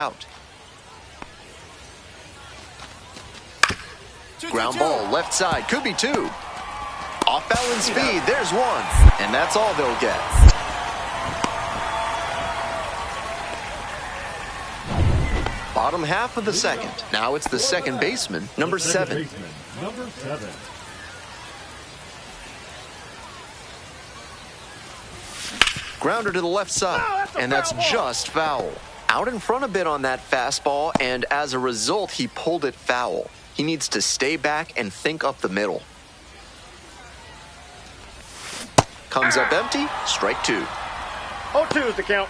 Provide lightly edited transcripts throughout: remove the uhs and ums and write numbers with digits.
out. Ground ball, left side, could be two. Off balance speed, there's one. And that's all they'll get. Bottom half of the second. Now it's the second baseman, number 7. Grounder to the left side, and that's just foul. Out in front a bit on that fastball, and as a result, he pulled it foul. He needs to stay back and think up the middle. Comes up empty, strike 2. 0-2 is the count.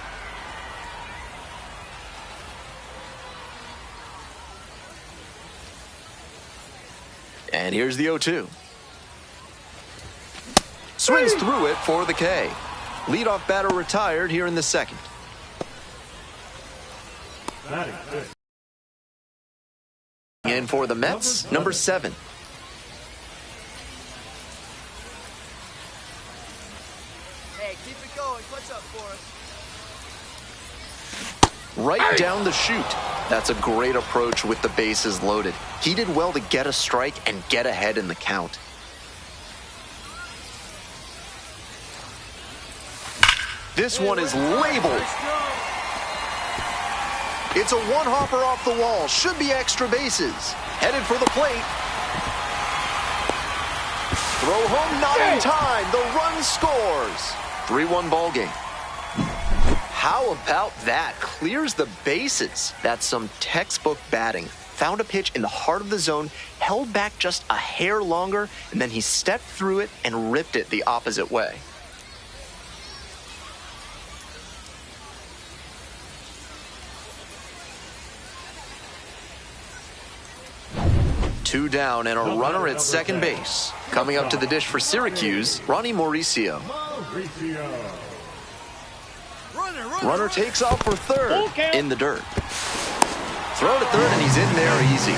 And here's the 0-2. Swings through it for the K. Leadoff batter retired here in the second. And for the Mets, number 7. Hey, keep it going. What's up for us? Right down the chute. That's a great approach with the bases loaded. He did well to get a strike and get ahead in the count. This one is labeled. It's a one-hopper off the wall. Should be extra bases. Headed for the plate. Throw home, not in time. The run scores. 3-1 ball game. How about that? Clears the bases. That's some textbook batting. Found a pitch in the heart of the zone, held back just a hair longer, and then he stepped through it and ripped it the opposite way. Two down and a runner at second base. Coming up to the dish for Syracuse, Ronnie Mauricio. Runner takes off for third in the dirt. Throw to third and he's in there easy.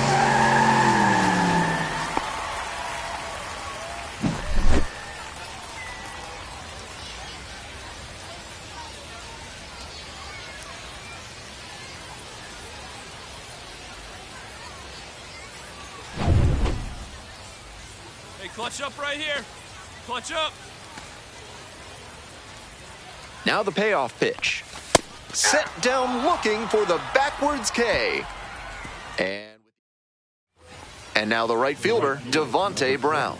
Clutch up right here. Clutch up. Now the payoff pitch. Set down looking for the backwards K. And now the right fielder, Devontae Brown.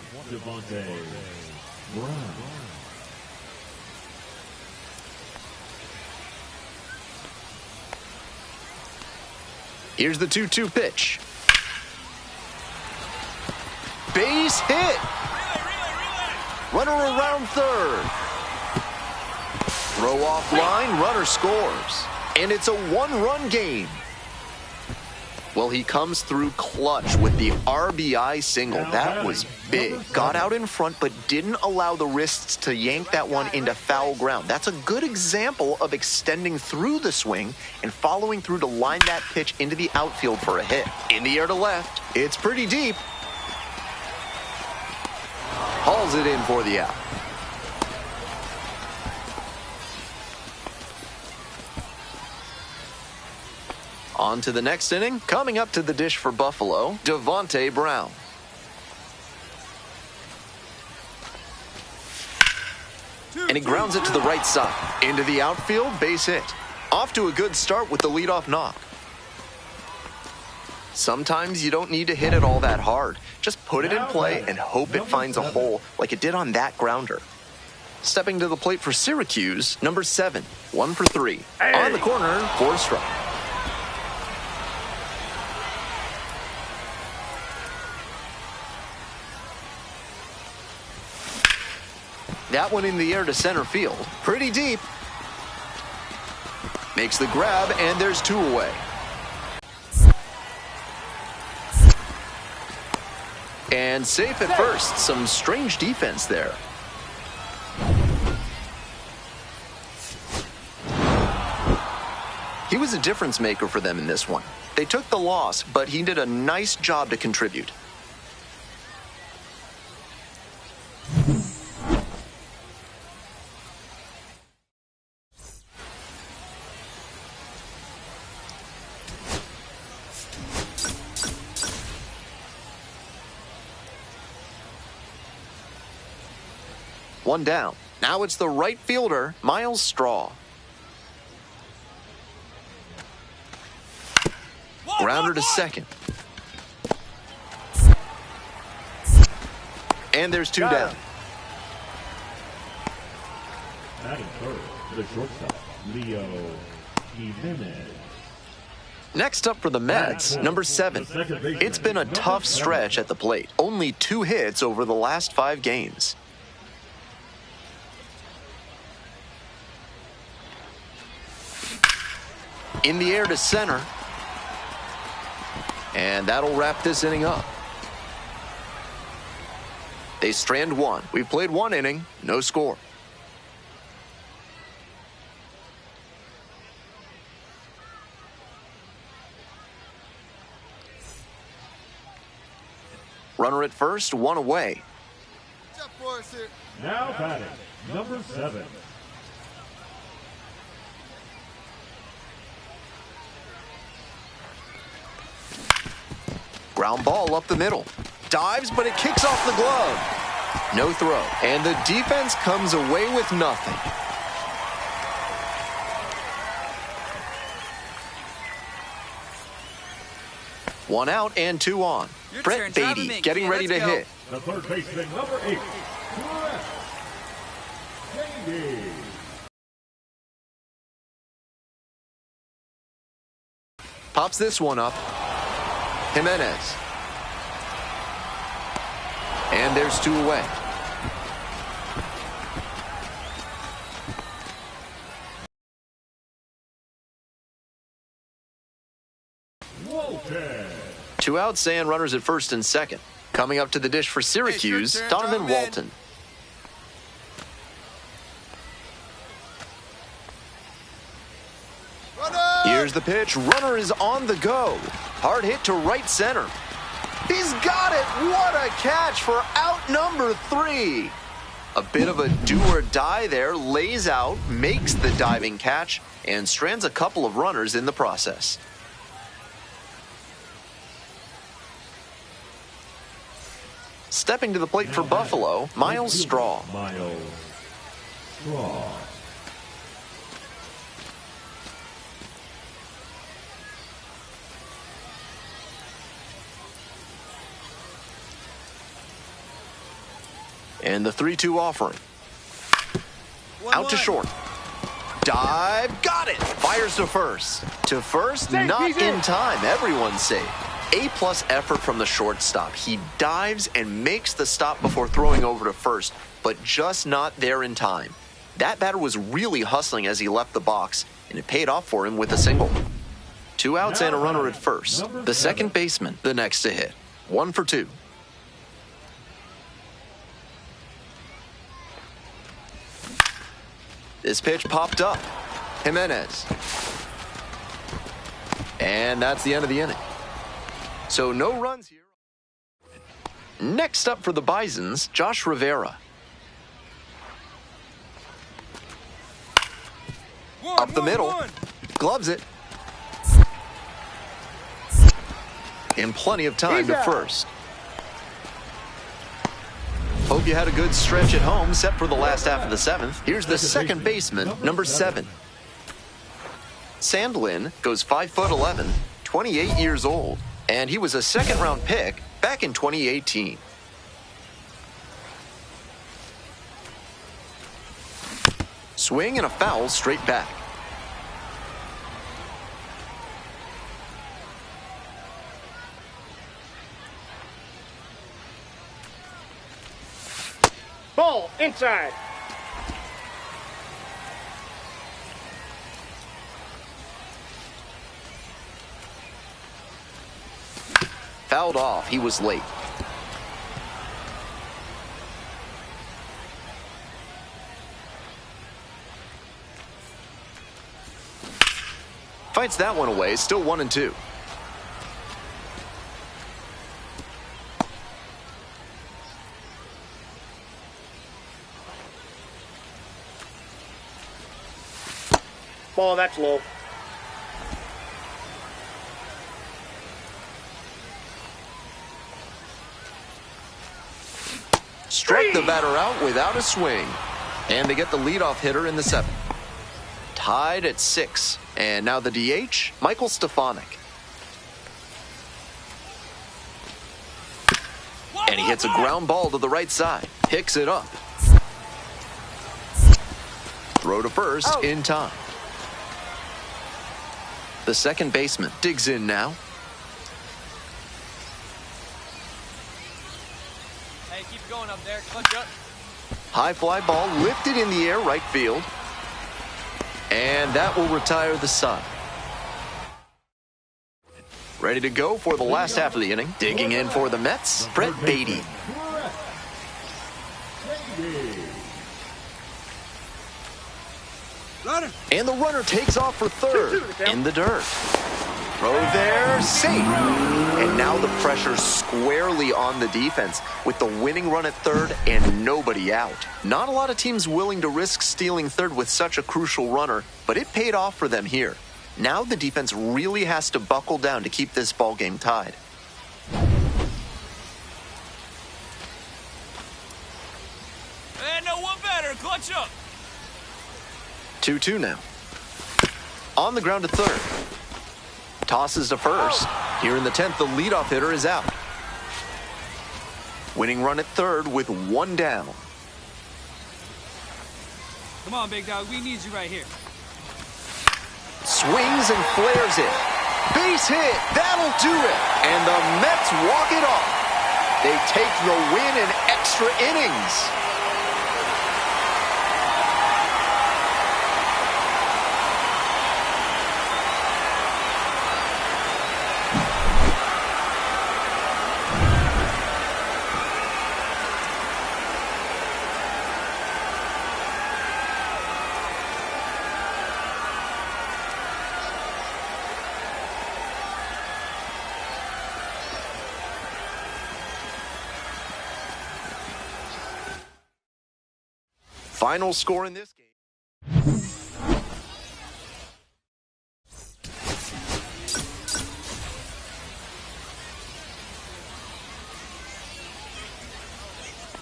Here's the 2-2 pitch. Base hit. Runner around third. Throw off line, runner scores. And it's a one-run game. Well, he comes through clutch with the RBI single. That was big. Got out in front, but didn't allow the wrists to yank that one into foul ground. That's a good example of extending through the swing and following through to line that pitch into the outfield for a hit. In the air to left. It's pretty deep. Hauls it in for the out. On to the next inning. Coming up to the dish for Buffalo, Devontae Brown. And he grounds it to the right side. Into the outfield, base hit. Off to a good start with the leadoff knock. Sometimes you don't need to hit it all that hard. Just put it in play and hope it finds a hole like it did on that grounder. Stepping to the plate for Syracuse, number 7, 1 for 3. On the corner for a strike. That one in the air to center field. Pretty deep. Makes the grab, and there's 2 away. And safe at first. Some strange defense there. He was a difference maker for them in this one. They took the loss, but he did a nice job to contribute. One down. Now it's the right fielder, Miles Straw. Grounder to second. And there's two down. Batting third, the shortstop, Leo Jimenez. Next up for the Mets, number 7. It's been a tough stretch at the plate. Only 2 hits over the last 5 games. In the air to center. And that'll wrap this inning up. They strand 1. We've played 1 inning, no score. Runner at first, 1 away. Now batting, number 7. Ground ball up the middle. Dives, but it kicks off the glove. No throw. And the defense comes away with nothing. One out and 2 on. Brett Beatty getting ready to hit. The third baseman, number 8, Brett Beatty. Pops this one up. Jimenez. And there's 2 away. Walton. 2 outs and runners at first and second. Coming up to the dish for Syracuse, Donovan Walton. Here's the pitch. Runner is on the go. Hard hit to right center. He's got it. What a catch for out number 3. A bit of a do or die there. Lays out, makes the diving catch, and strands a couple of runners in the process. Stepping to the plate for Buffalo, Miles Straw. Miles Straw. And the 3-2 offering. Out to short. Dive, got it. Fires to first. To first, not in time. Everyone's safe. A-plus effort from the shortstop. He dives and makes the stop before throwing over to first, but just not there in time. That batter was really hustling as he left the box, and it paid off for him with a single. 2 outs and a runner at first. The second baseman, the next to hit. 1 for 2. This pitch popped up. Jimenez. And that's the end of the inning. So no runs here. Next up for the Bisons, Josh Rivera. Up the middle. Gloves it. And plenty of time to first. Hope you had a good stretch at home, set for the last half of the 7th. Here's the second baseman, number 7. Sandlin goes 5'11", 28 years old, and he was a second-round pick back in 2018. Swing and a foul straight back. Ball inside. Fouled off. He was late. Fights that one away. Still 1-2. Ball, that's low. Struck the batter out without a swing. And they get the leadoff hitter in the 7th. Tied at 6. And now the DH, Michael Stefanik. And he hits a ground ball to the right side. Picks it up. Throw to first in time. The second baseman digs in now. Hey, keep going up there. Clutch up. High fly ball lifted in the air, right field. And that will retire the side. Ready to go for the last half of the inning. Digging in for the Mets, Brett Beatty. Runner. And the runner takes off for third in the dirt. Throw there, safe. And now the pressure squarely on the defense with the winning run at third and nobody out. Not a lot of teams willing to risk stealing third with such a crucial runner, but it paid off for them here. Now the defense really has to buckle down to keep this ball game tied. And no one better. Clutch up. 2-2 now. On the ground to third. Tosses to first. Here in the 10th, the leadoff hitter is out. Winning run at third with one down. Come on, big dog. We need you right here. Swings and flares it. Base hit. That'll do it. And the Mets walk it off. They take the win in extra innings. Final score in this game.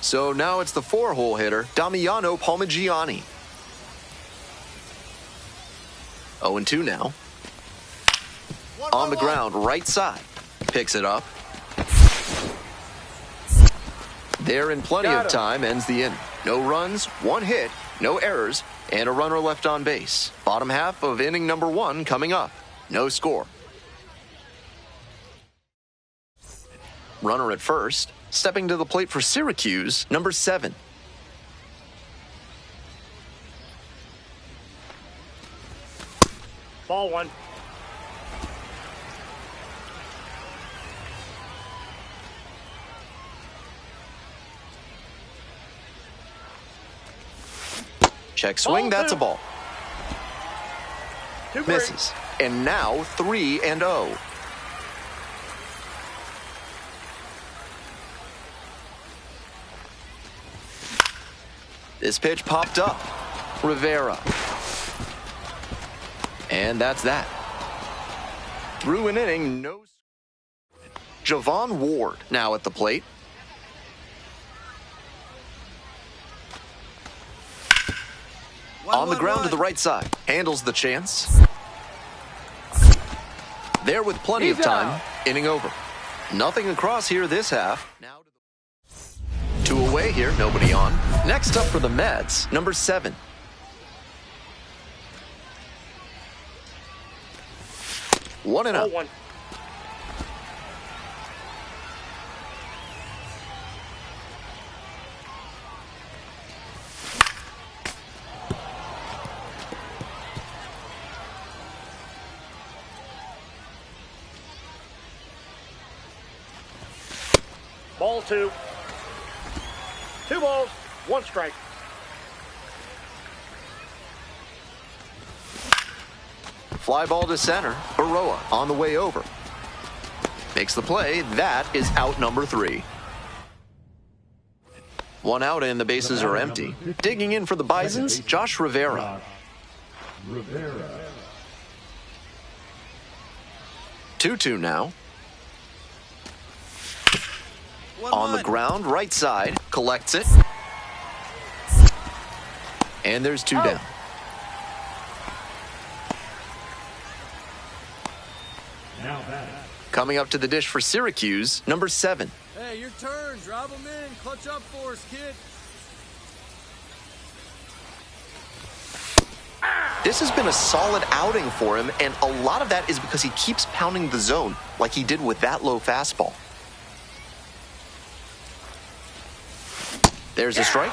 So now it's the 4-hole hitter, Damiano Palmigiani. 0-2 now. On the ground, right side. Picks it up. There in plenty of time, ends the inning. No runs, one hit, no errors, and a runner left on base. Bottom half of inning number 1 coming up. No score. Runner at first. Stepping to the plate for Syracuse, number 7. Ball 1. Check swing, that's a ball. 2-3. Misses. And now 3-0. This pitch popped up. Rivera. And that's that. Through an inning, no. Javon Ward now at the plate. On the ground to the right side. Handles the chance. There with plenty of time. Inning over. Nothing across here this half. Now to the 2 away here. Nobody on. Next up for the Mets, number 7. One and Ball out. 1. Ball 2. 2 balls, 1 strike. Fly ball to center. Baroa on the way over. Makes the play. That is out number 3. 1 out and the bases are empty. Digging in for the Bisons, Josh Rivera. 2-2 now. On the ground, right side, collects it. And there's two down. Now batting. Coming up to the dish for Syracuse, number 7. Hey, your turn. Drive them in. Clutch up for us, kid. This has been a solid outing for him, and a lot of that is because he keeps pounding the zone like he did with that low fastball. There's a strike.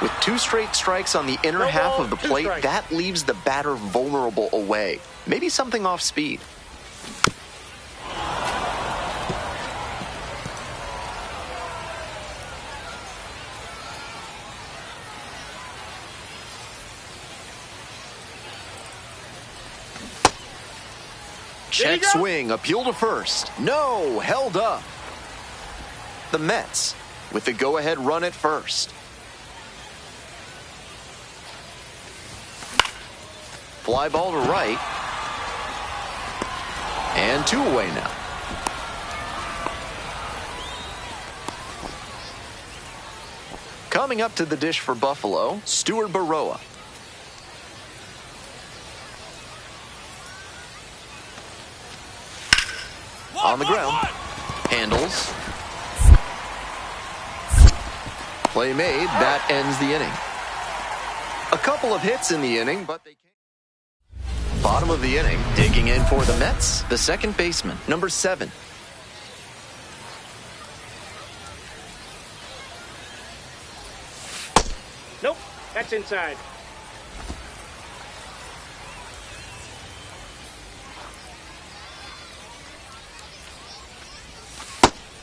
With 2 straight strikes on the inner half of the plate, that leaves the batter vulnerable away. Maybe something off speed. Check swing, appeal to first. No, held up. The Mets with the go-ahead run at first. Fly ball to right. And 2 away now. Coming up to the dish for Buffalo, Stuart Baroa. On the ground, handles. Play made, that ends the inning. A couple of hits in the inning, but they can't. Bottom of the inning, digging in for the Mets, the second baseman, number 7. Nope, that's inside.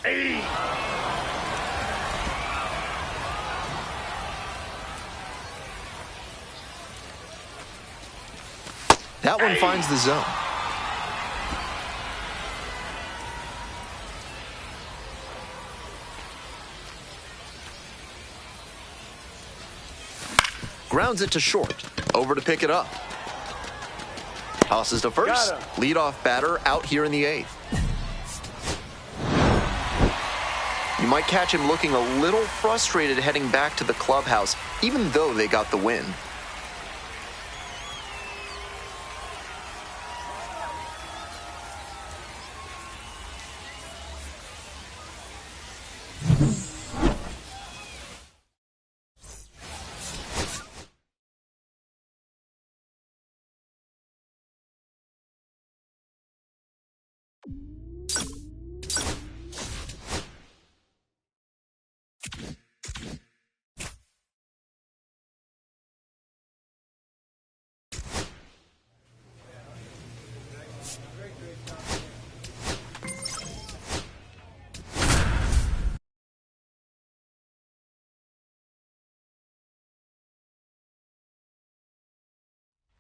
Hey. That one finds the zone. Grounds it to short. Over to pick it up. Tosses to first. Leadoff batter out here in the 8th. You might catch him looking a little frustrated heading back to the clubhouse, even though they got the win.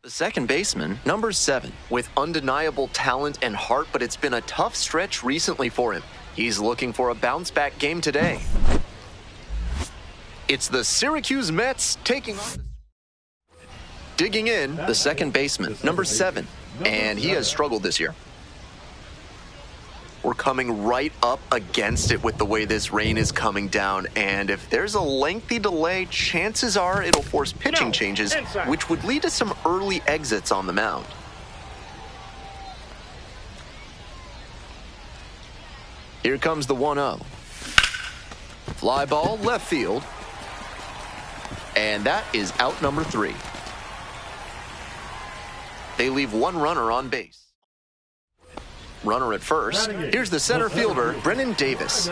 The second baseman, number 7, with undeniable talent and heart, but it's been a tough stretch recently for him. He's looking for a bounce-back game today. It's the Syracuse Mets taking on... Digging in, the second baseman, number 7, and he has struggled this year. We're coming right up against it with the way this rain is coming down, and if there's a lengthy delay, chances are it'll force pitching changes, which would lead to some early exits on the mound. Here comes the 1-0. Fly ball left field, and that is out number 3. They leave one runner on base. Runner at first. Here's the center fielder, Brennan Davis.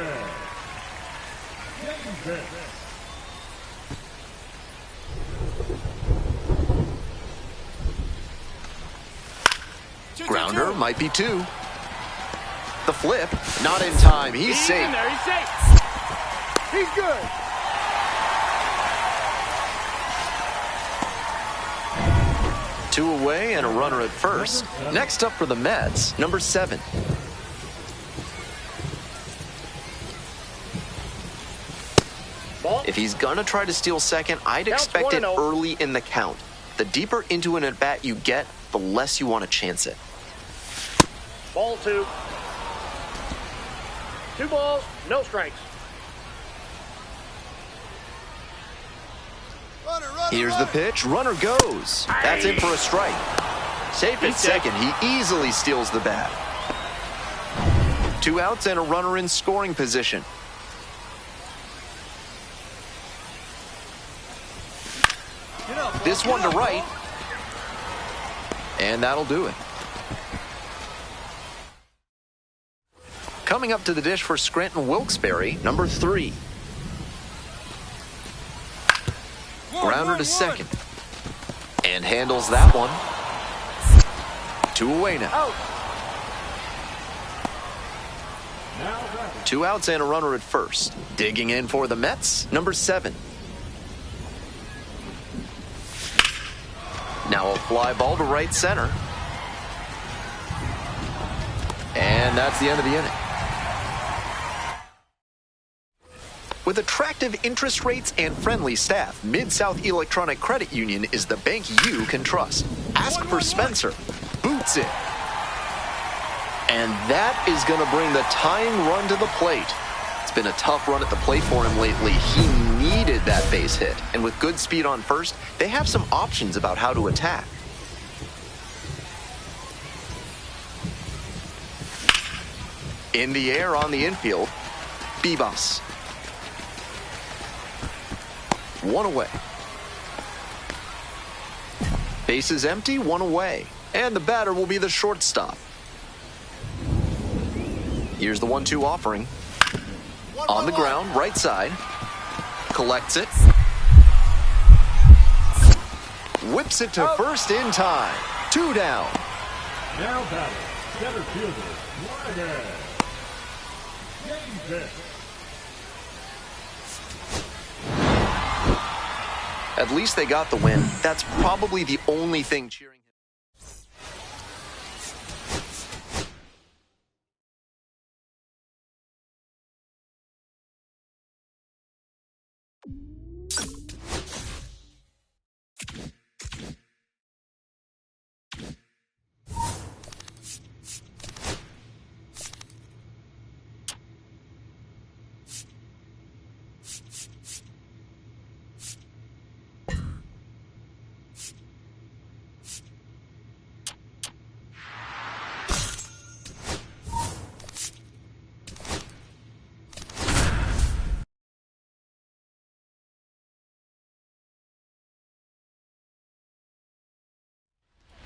Grounder might be 2. The flip, not in time. He's safe. He's safe. He's good. Two away and a runner at first. Next up for the Mets, number 7. If he's gonna try to steal second, I'd expect it early in the count. The deeper into an at-bat you get, the less you want to chance it. Ball 2. 2 balls, no strikes. Here's the pitch. Runner goes. That's in for a strike. Safe at second. He easily steals the bat. 2 outs and a runner in scoring position. This one to right. And that'll do it. Coming up to the dish for Scranton Wilkes-Barre, number 3. Grounder to second. And handles that one. 2 away now. 2 outs and a runner at first. Digging in for the Mets, number 7. Now a fly ball to right center. And that's the end of the inning. With attractive interest rates and friendly staff, Mid-South Electronic Credit Union is the bank you can trust. Ask for Spencer. Boots it. And that is going to bring the tying run to the plate. It's been a tough run at the plate for him lately. He needed that base hit. And with good speed on first, they have some options about how to attack. In the air on the infield, Bibas. 1 away. Base is empty, 1 away. And the batter will be the shortstop. Here's the 1-2 offering. On the ground, right side. Collects it. Whips it to first in time. 2 down. Now batting, center fielder, Ryder. Game pitch. At least they got the win. That's probably the only thing cheering him.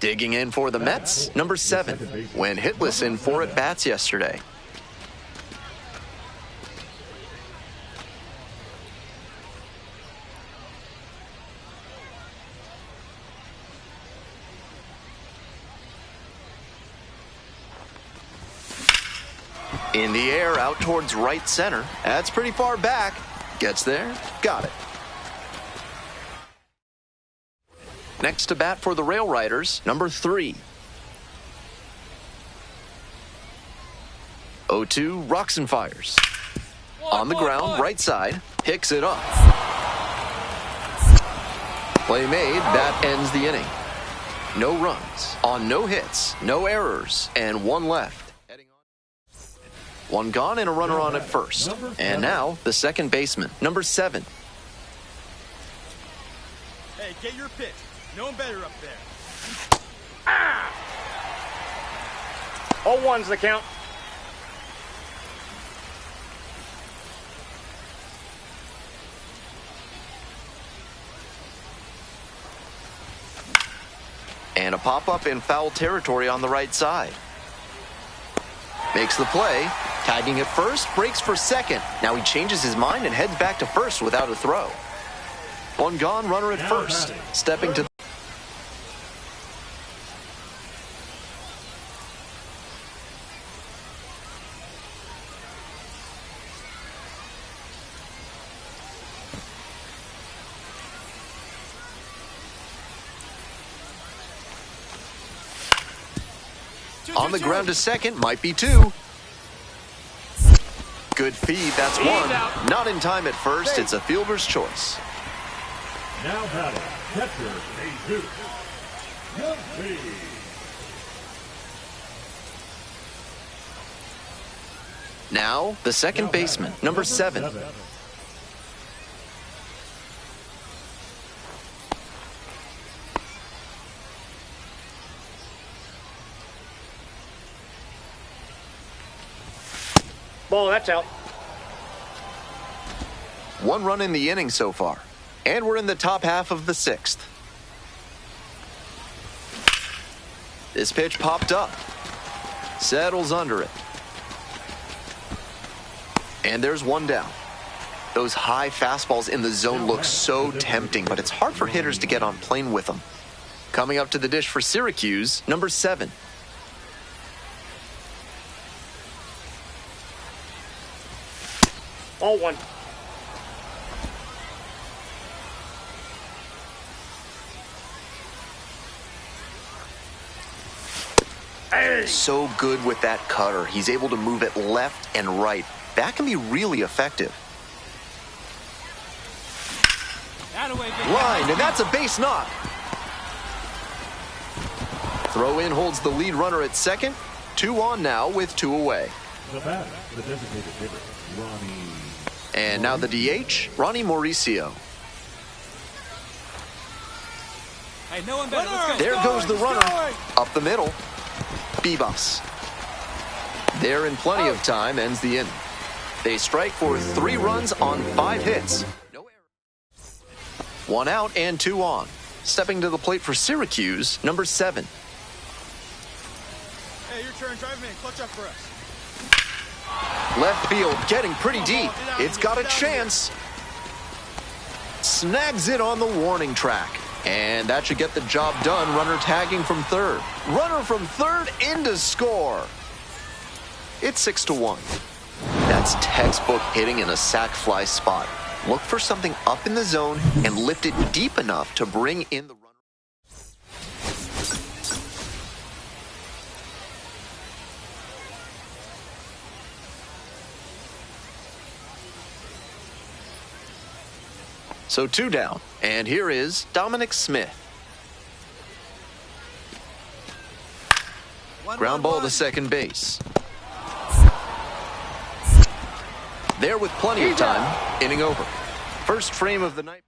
Digging in for the Mets, number 7, went hitless in 4 at-bats yesterday. In the air, out towards right center. That's pretty far back. Gets there, got it. Next to bat for the Rail Riders, number 3. 0-2, rocks and fires. On the ground, right side, picks it up. Play made, that ends the inning. No runs, on no hits, no errors, and 1 left. 1 gone and a runner on at first. And now, the second baseman, number 7. Hey, get your pitch. No one better up there. 0-1's the count. And a pop-up in foul territory on the right side. Makes the play, tagging at first, breaks for second. Now he changes his mind and heads back to first without a throw. 1 gone, runner at first. Stepping to on the ground to second, might be 2. Good feed, that's 1. Not in time at first, it's a fielder's choice. Now batting, catcher, Jesus. Good feed. Now, the second baseman, number 7. Ball, that's out. 1 run in the inning so far. And we're in the top half of the 6th. This pitch popped up. Settles under it. And there's 1 down. Those high fastballs in the zone look so tempting, but it's hard for hitters to get on plane with them. Coming up to the dish for Syracuse, number 7. Ball 1. Hey. So good with that cutter. He's able to move it left and right. That can be really effective. Line, and that's a base knock. Throw in holds the lead runner at second. 2 on now with 2 away. The batter, the designated hitter, Ronnie. And now the DH, Ronnie Mauricio. Hey, no one better. Let's go. There goes the runner. Up the middle. Bebas. There in plenty of time ends the inning. They strike for 3 runs on 5 hits. No error. 1 out and 2 on. Stepping to the plate for Syracuse, number 7. Hey, your turn. Drive him in. Clutch up for us. Left field getting pretty deep. It's got a chance. Snags it on the warning track. And that should get the job done. Runner tagging from third. Runner from third in to score. It's 6-1. That's textbook hitting in a sac fly spot. Look for something up in the zone and lift it deep enough to bring in the runner. So 2 down, and here is Dominic Smith. Ground ball to second base. There with plenty of time, inning over. First frame of the night.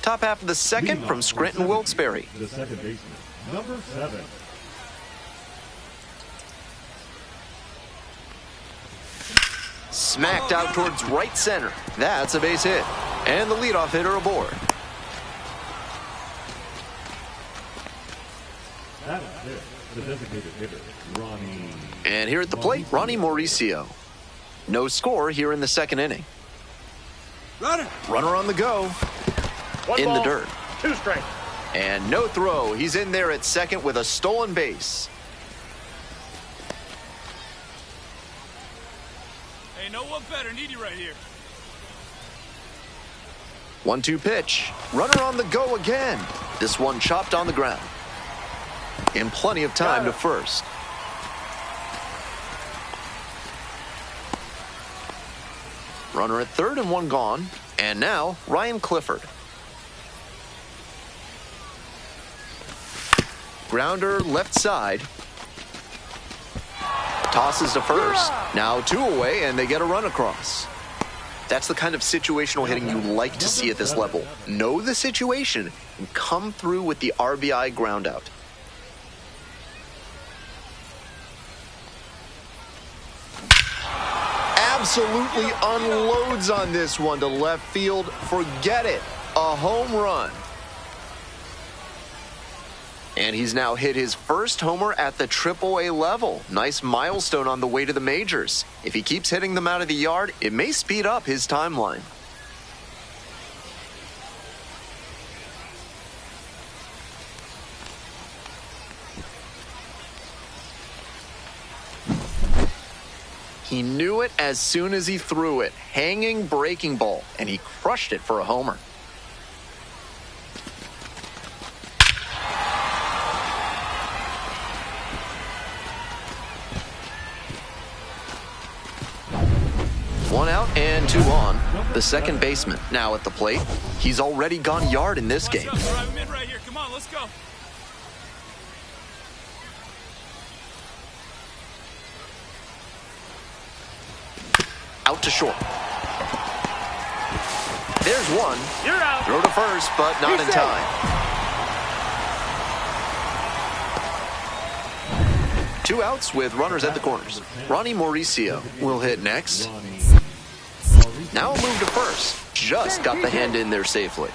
Top half of the 2nd from Scranton Wilkes-Barre. The second baseman, number 7. Smacked out towards right center. That's a base hit. And the leadoff hitter aboard. That is it. The designated hitter, Ronnie. And here at the plate, Ronnie Mauricio. No score here in the 2nd inning. Runner on the go. 1 In ball, the dirt. 2 strikes. And no throw. He's in there at second with a stolen base. Hey, no one better. Need you right here. 1-2 pitch. Runner on the go again. This one chopped on the ground. In plenty of time to first. Runner at third and 1 gone. And now Ryan Clifford. Grounder left side. Tosses to first. Now 2 away and they get a run across. That's the kind of situational hitting you like to see at this level. Know the situation and come through with the RBI ground out. Absolutely unloads on this one to left field. Forget it. A home run. And he's now hit his first homer at the AAA level. Nice milestone on the way to the majors. If he keeps hitting them out of the yard, it may speed up his timeline. He knew it as soon as he threw it. Hanging breaking ball, and he crushed it for a homer. One out and 2 on. The second baseman now at the plate. He's already gone yard in this game. Drive him in right here. Come on, let's go. Out to short. There's one. You're out. Throw to first, but not in time. 2 outs with runners at the corners. Ronnie Mauricio will hit next. Now a move to first. Just got the hand in there safely.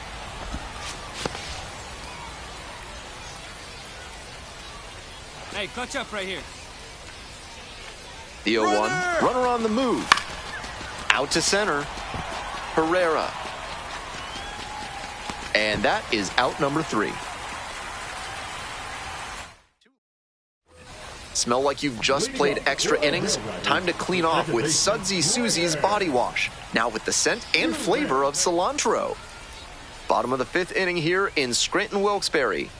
Hey, clutch up right here. The 0-1. Runner on the move. Out to center. Herrera. And that is out number 3. Smell like you've just played extra innings? Time to clean off with Sudsy Susie's Body Wash. Now with the scent and flavor of cilantro. Bottom of the 5th inning here in Scranton-Wilkes-Barre.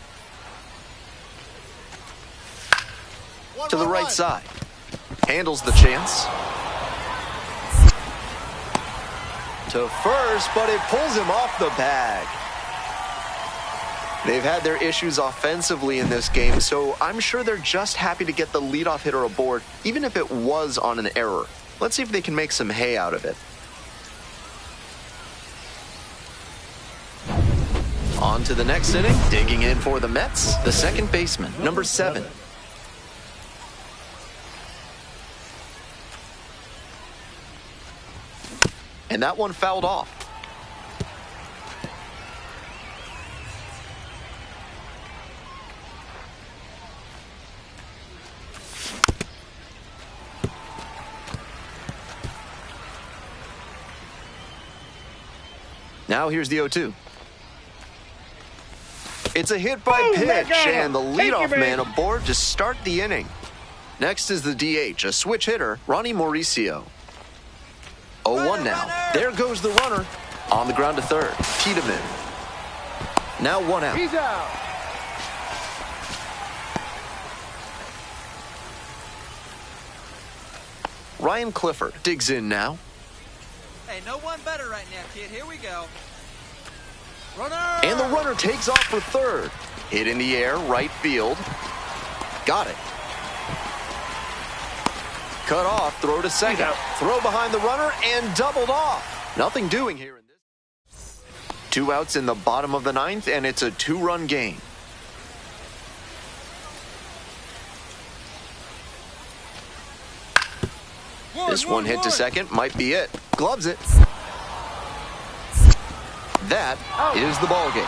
To the right side. Handles the chance. To first, but it pulls him off the bag. They've had their issues offensively in this game, so I'm sure they're just happy to get the leadoff hitter aboard, even if it was on an error. Let's see if they can make some hay out of it. On to the next inning. Digging in for the Mets, the second baseman, number 7. And that one fouled off. Now here's the 0-2. It's a hit by pitch, and the leadoff man aboard to start the inning. Next is the DH, a switch hitter, Ronnie Mauricio. 0-1 now. There goes the runner. On the ground to third. Tiedemann. Now 1 out. He's out. Ryan Clifford digs in now. Hey, no one better right now, kid. Here we go. Runner! And the runner takes off for third. Hit in the air, right field. Got it. Cut off, throw to second. Throw behind the runner and doubled off. Nothing doing here in this. 2 outs in the bottom of the 9th, and it's a 2-run game. This one hit to second might be it. Gloves it. That is the ball game.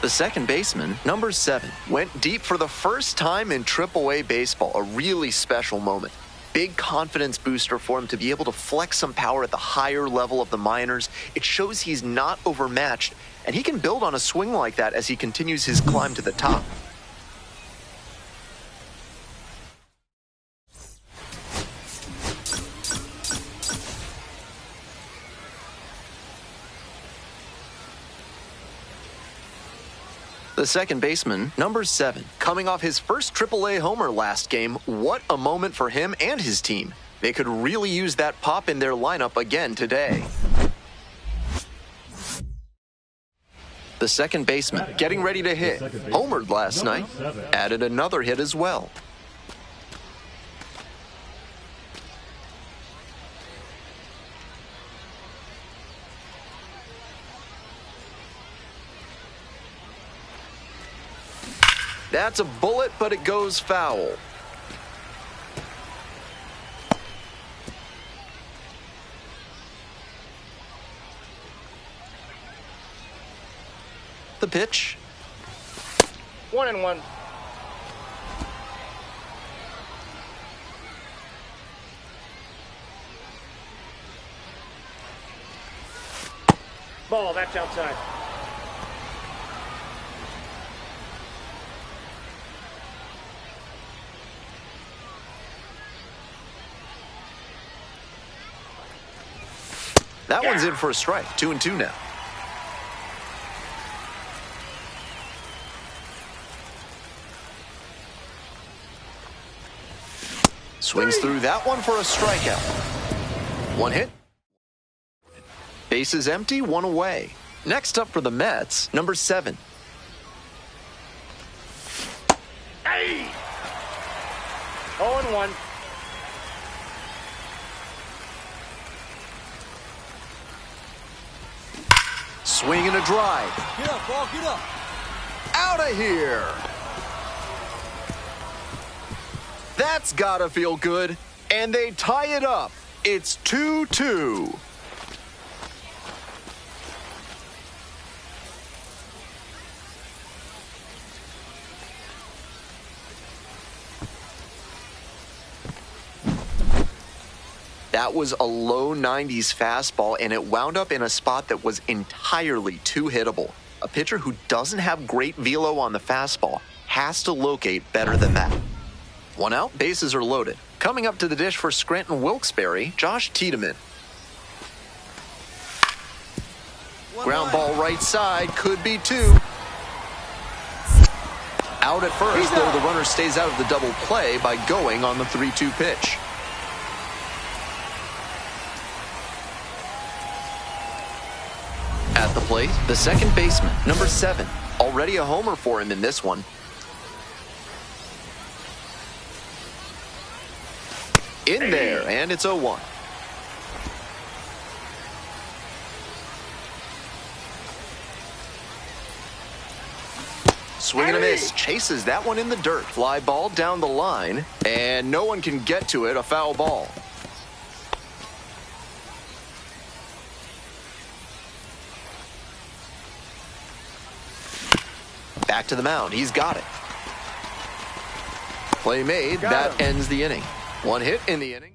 The second baseman, number 7, went deep for the first time in AAA baseball. A really special moment. Big confidence booster for him to be able to flex some power at the higher level of the minors. It shows he's not overmatched, and he can build on a swing like that as he continues his climb to the top. The second baseman, number 7, coming off his first AAA homer last game. What a moment for him and his team. They could really use that pop in their lineup again today. The second baseman, getting ready to hit. Homered last night. Added another hit as well. That's a bullet, but it goes foul. The pitch. 1-1. Ball, that's outside. That one's in for a strike. 2-2 now. Swings through that one for a strikeout. 1 hit. Bases empty, 1 away. Next up for the Mets, number 7. Hey! 0-1. Swing and a drive. Get up, ball, get up. Out of here. That's gotta feel good. And they tie it up. It's 2-2. That was a low 90s fastball, and it wound up in a spot that was entirely too hittable. A pitcher who doesn't have great velo on the fastball has to locate better than that. One out, bases are loaded. Coming up to the dish for Scranton Wilkes-Barre, Josh Tiedemann. Ground ball right side, could be two. Out at first, though the runner stays out of the double play by going on the 3-2 pitch. At the plate, the second baseman, number 7. Already a homer for him in this one. In there, and it's 0-1. Swing and a miss, chases that one in the dirt. Fly ball down the line, and no one can get to it, a foul ball. Back to the mound, he's got it. Play made, that ends the inning. One hit in the inning.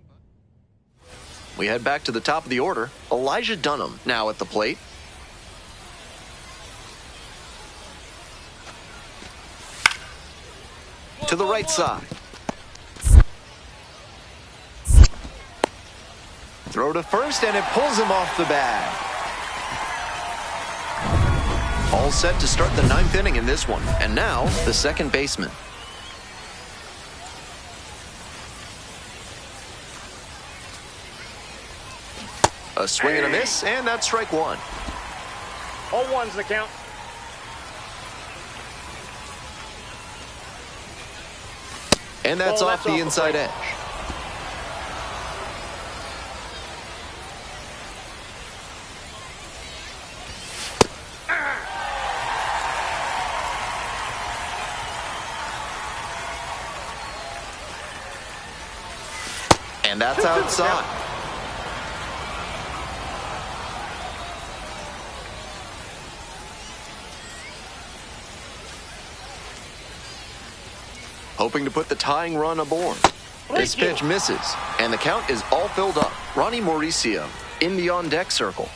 We head back to the top of the order. Elijah Dunham now at the plate. To the right side. Throw to first, and it pulls him off the bag. All set to start the 9th inning in this one. And now, the second baseman. A swing and a miss, and that's strike one. 0-1's the count. And that's off the inside edge. And that's outside. Hoping to put the tying run aboard. This pitch misses, and the count is all filled up. Ronnie Mauricio in the on-deck circle.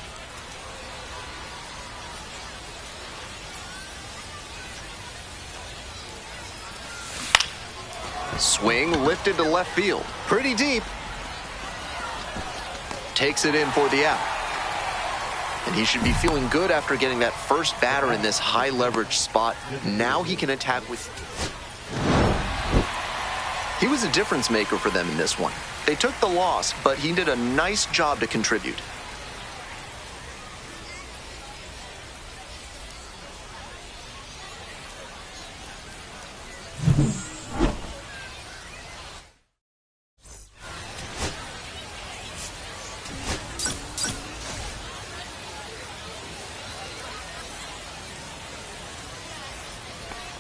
Swing lifted to left field. Pretty deep. Takes it in for the out. And he should be feeling good after getting that first batter in this high leverage spot. Now he can attack with... He was a difference maker for them in this one. They took the loss, but he did a nice job to contribute.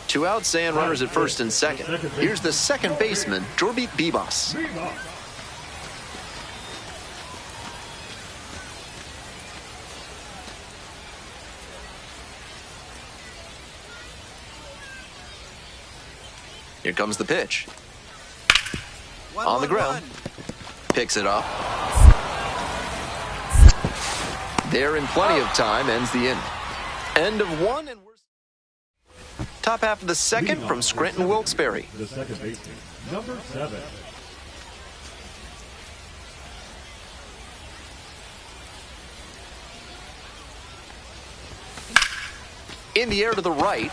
Two outs and runners at first and second. Here's the second baseman, Jorby Bibas. Here comes the pitch. On the ground. Picks it up. There in plenty of time, ends the inning. End of one, and we're... Top half of the second from Scranton Wilkes-Barre. The second baseman, number 7. In the air to the right.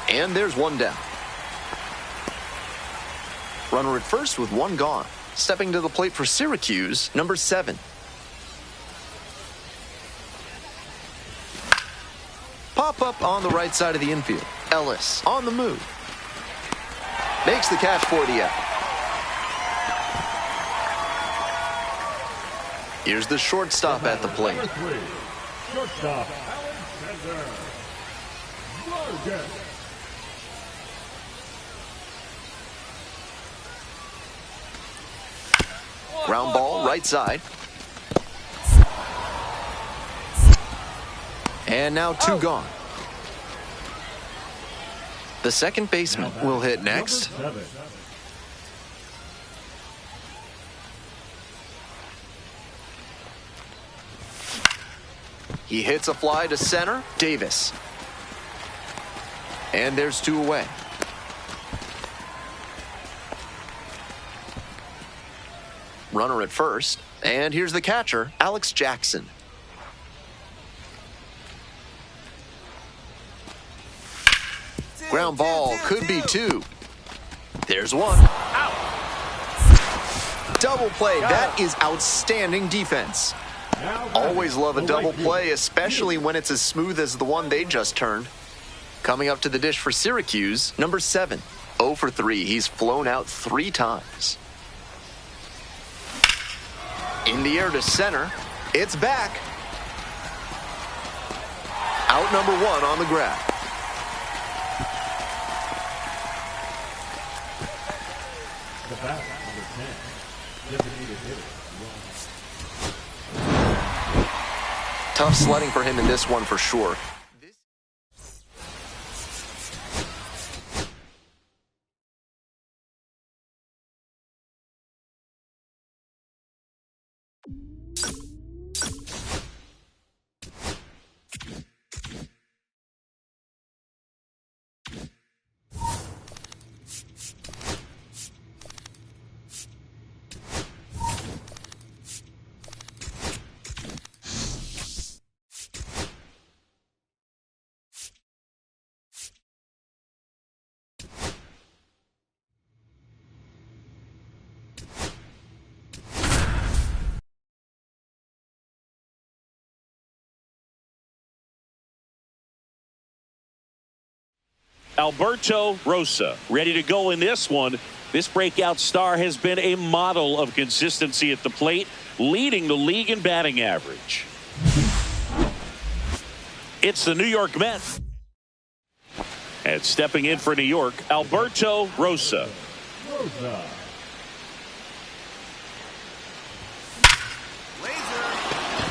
And there's one down. Runner at first with one gone. Stepping to the plate for Syracuse, number 7. Pop up on the right side of the infield. Ellis on the move. Makes the catch for the out. Here's the shortstop at the plate. Number 3, shortstop, Alexander Vargas. Ground ball, right side. And now 2 gone. The second baseman will hit next. He hits a fly to center. Davis. And there's 2 away. Runner at first. And here's the catcher, Alex Jackson. Ground ball, could be 2. There's 1. Out. Double play. That is outstanding defense. Always love a double play, especially when it's as smooth as the one they just turned. Coming up to the dish for Syracuse, number 7. 0 for 3. He's flown out 3 times. In the air to center. It's back. Out number 1 on the grab. The bat, number 10. Designated hitter. Tough sledding for him in this one for sure. Alberto Rosa ready to go in this one. This breakout star has been a model of consistency at the plate, leading the league in batting average. It's the New York Mets. And stepping in for New York, Alberto Rosa.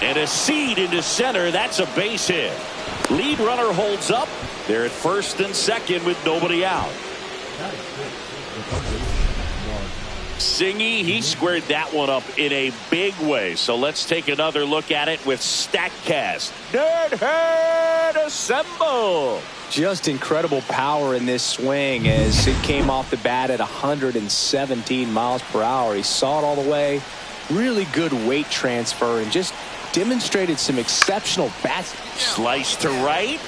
And a seed into center. That's a base hit. Lead runner holds up. They're at first and second with nobody out. Singy, he squared that one up in a big way. So let's take another look at it with StatCast. Nerdhead assemble. Just incredible power in this swing as it came off the bat at 117 miles per hour. He saw it all the way. Really good weight transfer and just demonstrated some exceptional bat. Slice to right.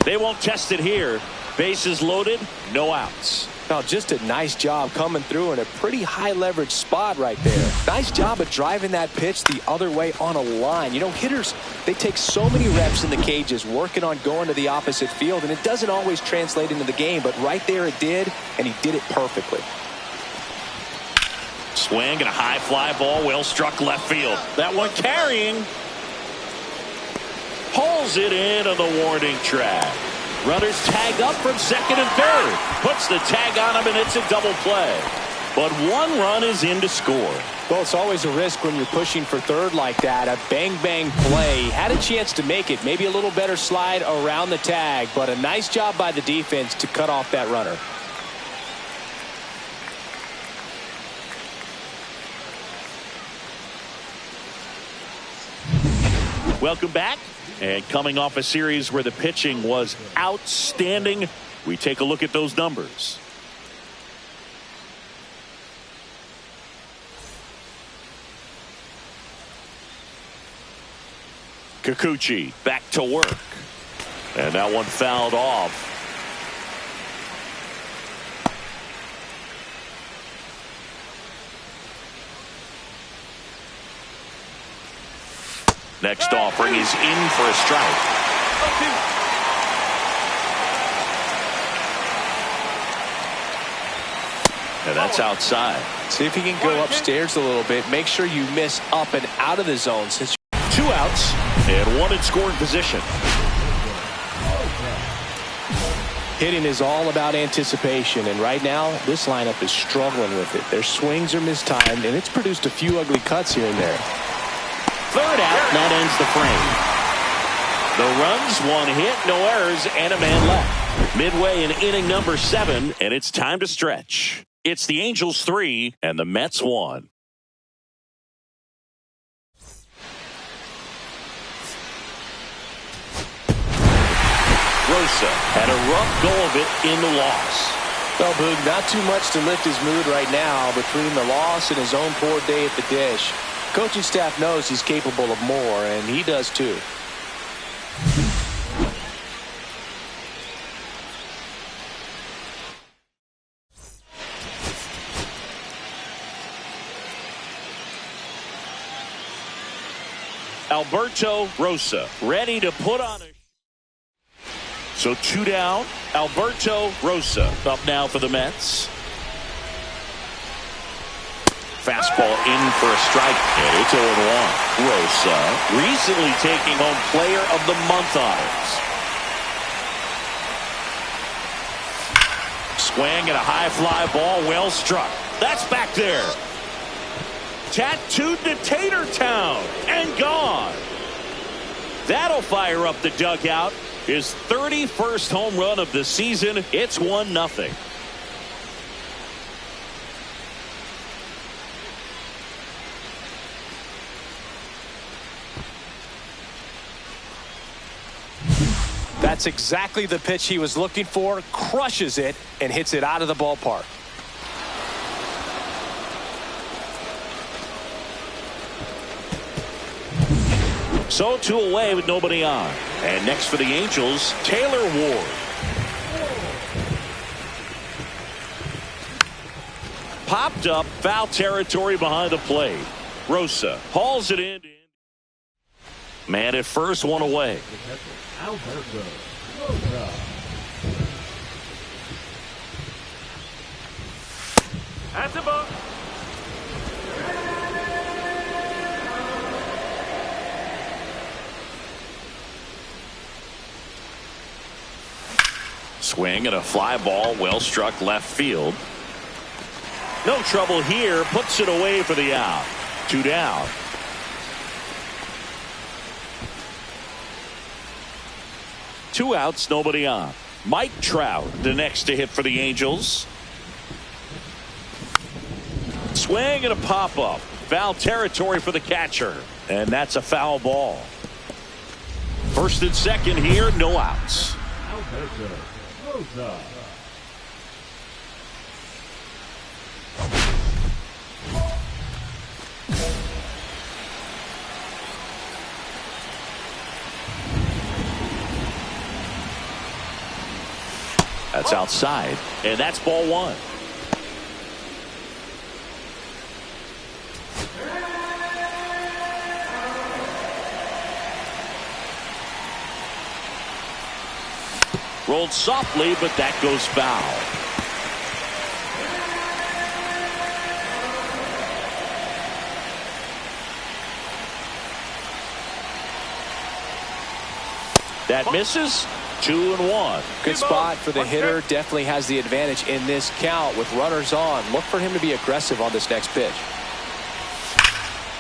They won't test it here. Bases loaded, no outs. Now just a nice job coming through in a pretty high leverage spot right there. Nice job of driving that pitch the other way on a line. You know, hitters, they take so many reps in the cages working on going to the opposite field, and it doesn't always translate into the game, but right there it did, and he did it perfectly. Swing and a high fly ball, well struck left field. That one carrying. Pulls it in on the warning track. Runners tag up from second and third. Puts the tag on him, and it's a double play. But 1 run is in to score. Well, it's always a risk when you're pushing for third like that. A bang-bang play. Had a chance to make it. Maybe a little better slide around the tag, but a nice job by the defense to cut off that runner. Welcome back. And coming off a series where the pitching was outstanding, we take a look at those numbers. Kikuchi back to work. And that one fouled off. Next offering is in for a strike. And that's outside. See if he can go upstairs a little bit. Make sure you miss up and out of the zone. Since 2 outs and 1 in scoring position. Hitting is all about anticipation, and right now this lineup is struggling with it. Their swings are mistimed, and it's produced a few ugly cuts here and there. Third out, and that ends the frame. The runs, 1 hit, no errors, and a man left. Midway in inning number 7, and it's time to stretch. It's the Angels 3 and the Mets 1. Rosa had a rough go of it in the loss. Well, Boog, not too much to lift his mood right now between the loss and his own poor day at the dish. Coaching staff knows he's capable of more, and he does too. Alberto Rosa ready to put on a... So 2 down. Alberto Rosa up now for the Mets. Fastball in for a strike. And it's 0-1. Rosa recently taking home Player of the Month honors. Swing and a high fly ball, well struck. That's back there. Tattooed to Tater Town and gone. That'll fire up the dugout. His 31st home run of the season. It's 1-0. That's exactly the pitch he was looking for. Crushes it and hits it out of the ballpark. So 2 away with nobody on. And next for the Angels, Taylor Ward. Popped up, foul territory behind the plate. Rosa hauls it in. Man at first, 1 away. Alberto Rosa. That's a ball. Swing and a fly ball, well struck left field. No trouble here, puts it away for the out. 2 down. Two outs, nobody on. Mike Trout, the next to hit for the Angels. Swing and a pop-up. Foul territory for the catcher. And that's a foul ball. First and second here, no outs. Alberto Rosa. That's outside, and that's ball 1. Rolled softly, but that goes foul. That misses. 2-1. Good spot for the hitter. Definitely has the advantage in this count with runners on. Look for him to be aggressive on this next pitch.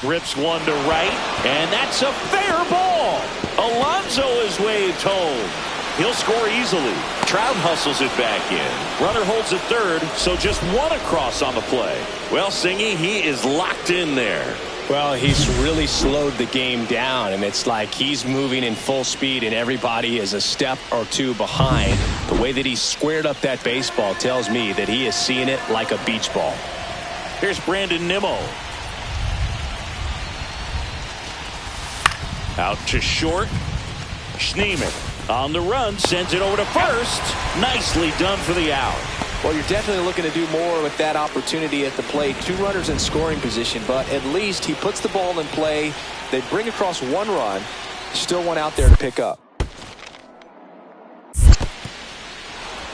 Rips one to right, and that's a fair ball. Alonso is waved home. He'll score easily. Trout hustles it back in. Runner holds at third, so just 1 across on the play. Well, Singy, he is locked in there. Well, he's really slowed the game down, and it's like he's moving in full speed and everybody is a step or 2 behind. The way that he squared up that baseball tells me that he is seeing it like a beach ball. Here's Brandon Nimmo. Out to short. Schneemann on the run, sends it over to first. Nicely done for the out. Well, you're definitely looking to do more with that opportunity at the plate. 2 runners in scoring position, but at least he puts the ball in play. They bring across 1 run. Still 1 out there to pick up.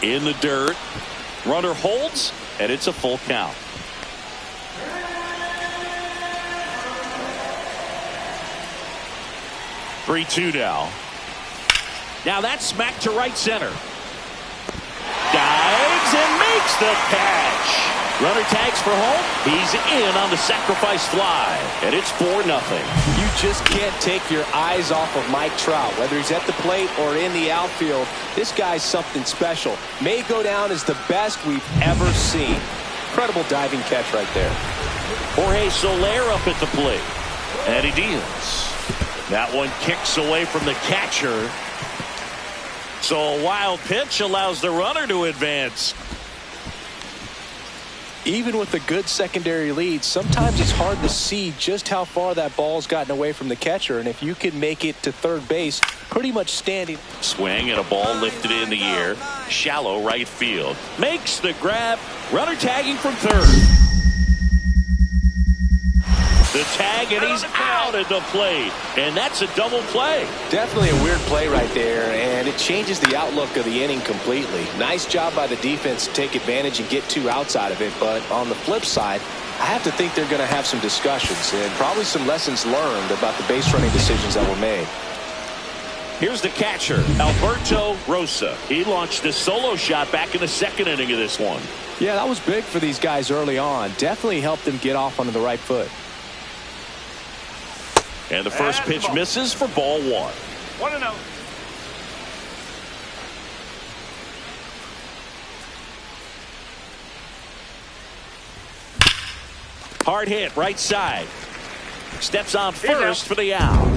In the dirt. Runner holds, and it's a full count. Three-2 now. Now that's smacked to right center. and makes the catch. Runner tags for home. He's in on the sacrifice fly, and it's 4-0. You just can't take your eyes off of Mike Trout, whether he's at the plate or in the outfield. This guy's something special. May go down as the best we've ever seen. Incredible diving catch right there. Jorge Soler up at the plate, and he deals. That one kicks away from the catcher. So a wild pitch allows the runner to advance. Even with a good secondary lead, sometimes it's hard to see just how far that ball's gotten away from the catcher. And if you can make it to third base, pretty much standing. Swing and a ball lifted in the air. Shallow right field. Makes the grab. Runner tagging from third. The tag, and he's out at the plate. And that's a double play. Definitely a weird play right there, and it changes the outlook of the inning completely. Nice job by the defense to take advantage and get 2 outs out of it. But on the flip side, I have to think they're going to have some discussions and probably some lessons learned about the base running decisions that were made. Here's the catcher, Alberto Rosa. He launched a solo shot back in the second inning of this one. Yeah, that was big for these guys early on. Definitely helped them get off onto the right foot. And the first pitch misses for ball 1. 1-0. Hard hit, right side. Steps on first for the out.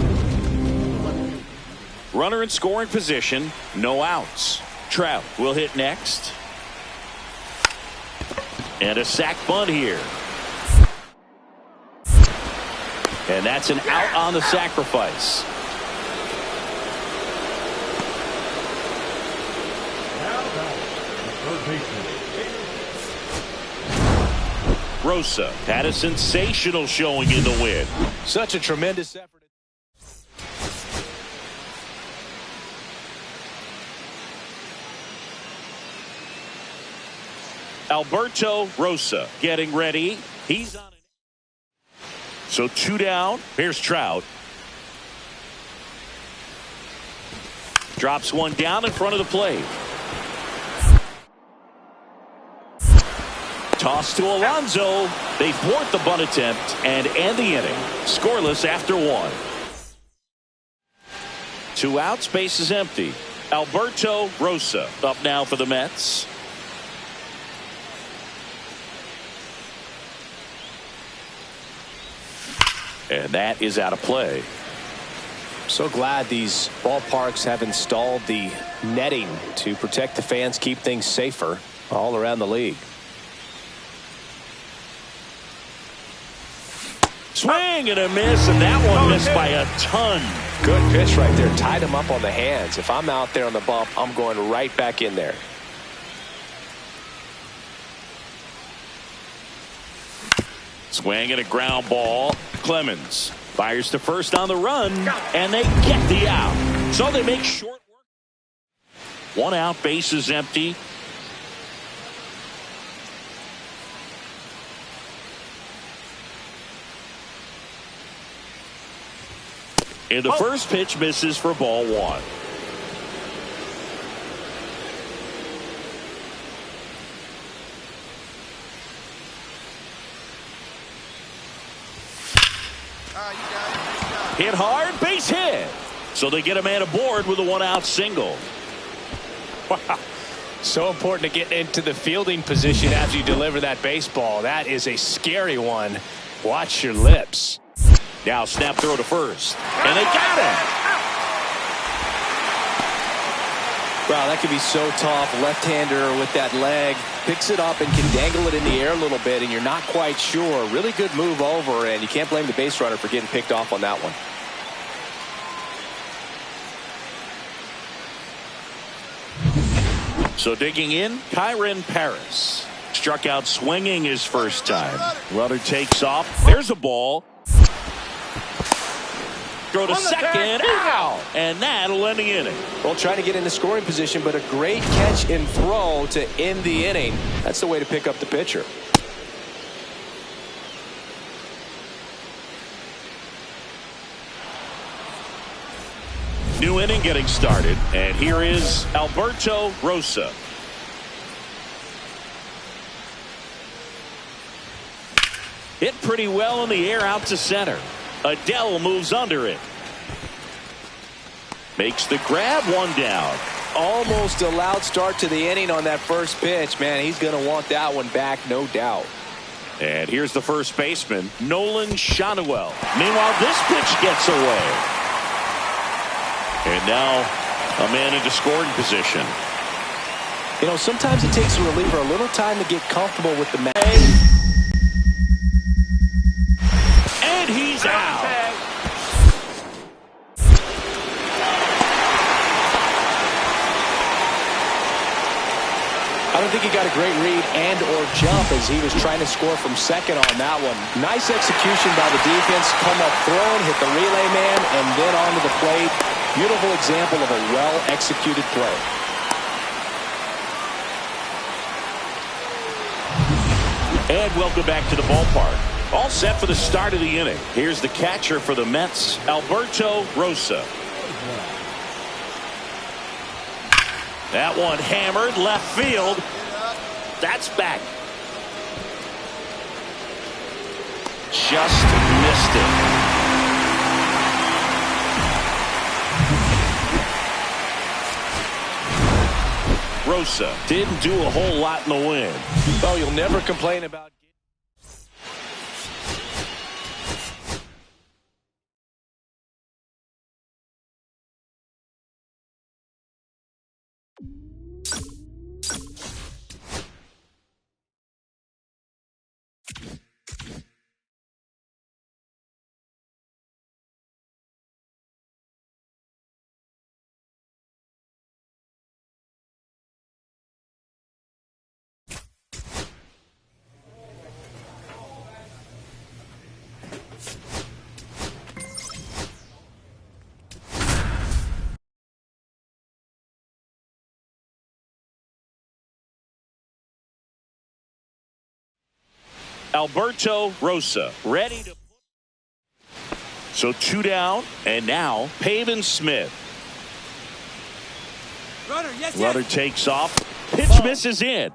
Runner in scoring position, no outs. Trout will hit next. And a sac bunt here. And that's an out on the sacrifice. Rosa had a sensational showing in the win. Such a tremendous effort. Alberto Rosa getting ready. He's on it. So 2 down. Here's Trout. Drops one down in front of the plate. Toss to Alonso. They thwart the bunt attempt and end the inning. Scoreless after 1. 2 outs, base is empty. Alberto Rosa up now for the Mets. And that is out of play. So glad these ballparks have installed the netting to protect the fans, keep things safer all around the league. Swing and a miss, and that one missed by a ton. Good pitch right there. Tied him up on the hands. If I'm out there on the bump, I'm going right back in there. Swing and a ground ball. Clemens fires to first on the run, and they get the out. So they make short work. 1 out, base is empty. And the first pitch misses for ball 1. Hit hard, base hit. So they get a man aboard with a 1-out single. Wow. So important to get into the fielding position as you deliver that baseball. That is a scary one. Watch your lips. Now snap throw to first. And they got him. Wow, that could be so tough. Left-hander with that leg. Picks it up and can dangle it in the air a little bit, and you're not quite sure. Really good move over, and you can't blame the base runner for getting picked off on that one. So digging in, Kyren Paris. Struck out swinging his first time. Runner takes off. There's a ball. Throw to second, out, and that'll end the inning. Well, trying to get into scoring position, but a great catch and throw to end the inning. That's the way to pick up the pitcher. New inning getting started, and here is Alberto Rosa. Hit pretty well in the air out to center. Adele moves under it. Makes the grab, one down. Almost a loud start to the inning on that first pitch. Man, he's going to want that one back, no doubt. And here's the first baseman, Nolan Shanuel. Meanwhile, this pitch gets away. And now a man into scoring position. You know, sometimes it takes a reliever a little time to get comfortable with the man. And he's out. I don't think he got a great read and or jump as he was trying to score from second on that one. Nice execution by the defense. Come up throwing, hit the relay man, and then onto the plate. Beautiful example of a well-executed play. And welcome back to the ballpark. All set for the start of the inning. Here's the catcher for the Mets, Alberto Rosa. That one hammered left field. That's back. Just missed it. Rosa didn't do a whole lot in the win. Oh, you'll never complain about. Alberto Rosa ready to. So 2 down, and now Pavin Smith. Runner takes off. Pitch misses in.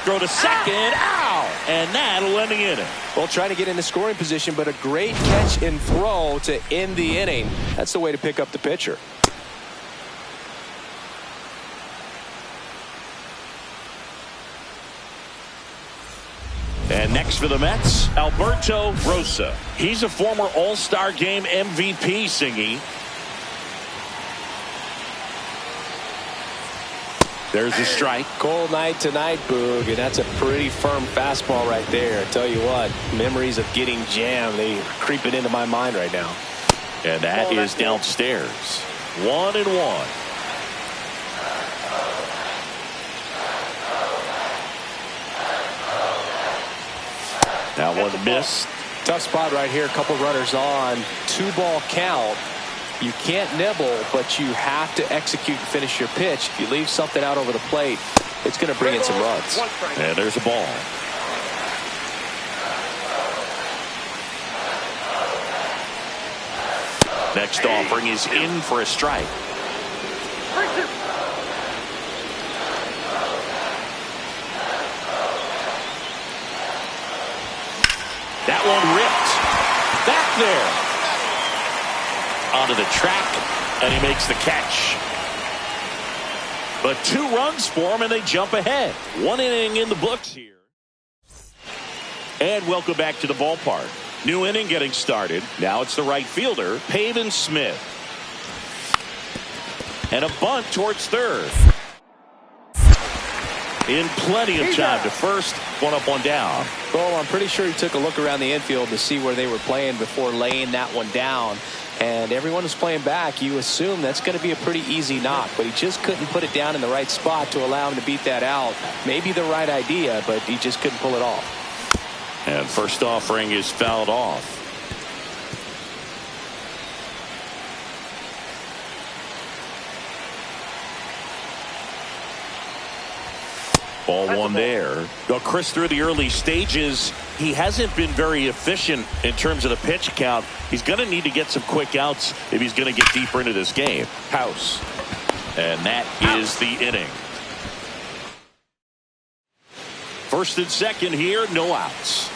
Throw to second. Ow! And that'll end the inning. Well, trying to get into scoring position, but a great catch and throw to end the inning. That's the way to pick up the pitcher. And next for the Mets, Alberto Rosa. He's a former All-Star Game MVP, Singy. There's a strike. Cold night tonight, Boog, and that's a pretty firm fastball right there. I tell you what, memories of getting jammed, they are creeping into my mind right now. And that is downstairs. 1-1. That one missed. Tough spot right here. A couple runners on. 2-ball count. You can't nibble, but you have to execute and finish your pitch. If you leave something out over the plate, it's going to bring in some runs. And there's a ball. Next offering is in for a strike. That one ripped. Back there. Onto the track, and he makes the catch. But 2 runs for him, and they jump ahead. 1 inning in the books here. And welcome back to the ballpark. New inning getting started. Now it's the right fielder, Pavin Smith. And a bunt towards third. In plenty of time to first. 1 up, 1 down. Well, I'm pretty sure he took a look around the infield to see where they were playing before laying that one down. And everyone was playing back. You assume that's going to be a pretty easy knock, but he just couldn't put it down in the right spot to allow him to beat that out. Maybe the right idea, but he just couldn't pull it off. And first offering is fouled off. Ball 1 there. Well, Chris, through the early stages, he hasn't been very efficient in terms of the pitch count. He's going to need to get some quick outs if he's going to get deeper into this game. House. And that is the inning. First and second here, no outs.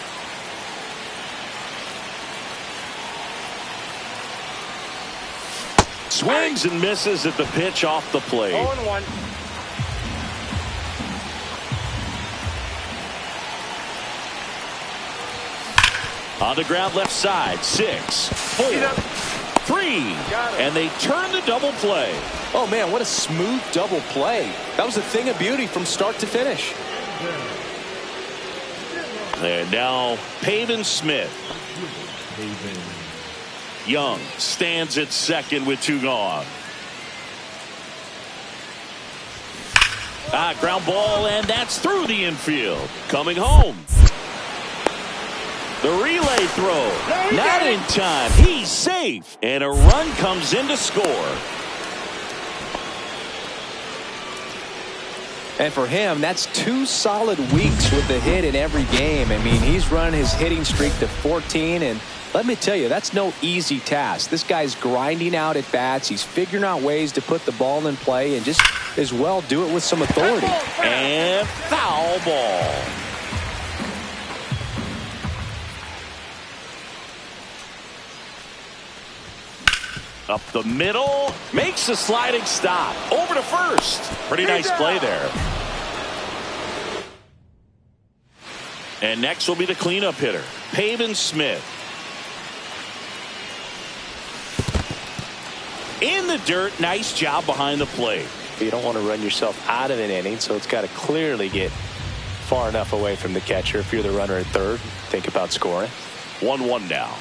Swings and misses at the pitch off the plate. 0-1. On the ground left side, 6, 4, 3, and they turn the double play. Oh, man, what a smooth double play. That was a thing of beauty from start to finish. And now Pavin Smith. Young stands at second with 2 gone. Ground ball, and that's through the infield. Coming home. The relay throw. Not in time. He's safe. And a run comes in to score. And for him, that's 2 solid weeks with the hit in every game. I mean, he's run his hitting streak to 14, and let me tell you, that's no easy task. This guy's grinding out at bats. He's figuring out ways to put the ball in play and just as well do it with some authority. And foul ball. Up the middle, makes a sliding stop. Over to first. Pretty nice play there. And next will be the cleanup hitter, Pavin Smith. In the dirt, nice job behind the plate. You don't want to run yourself out of an inning, so it's got to clearly get far enough away from the catcher. If you're the runner at third, think about scoring. 1-1 now.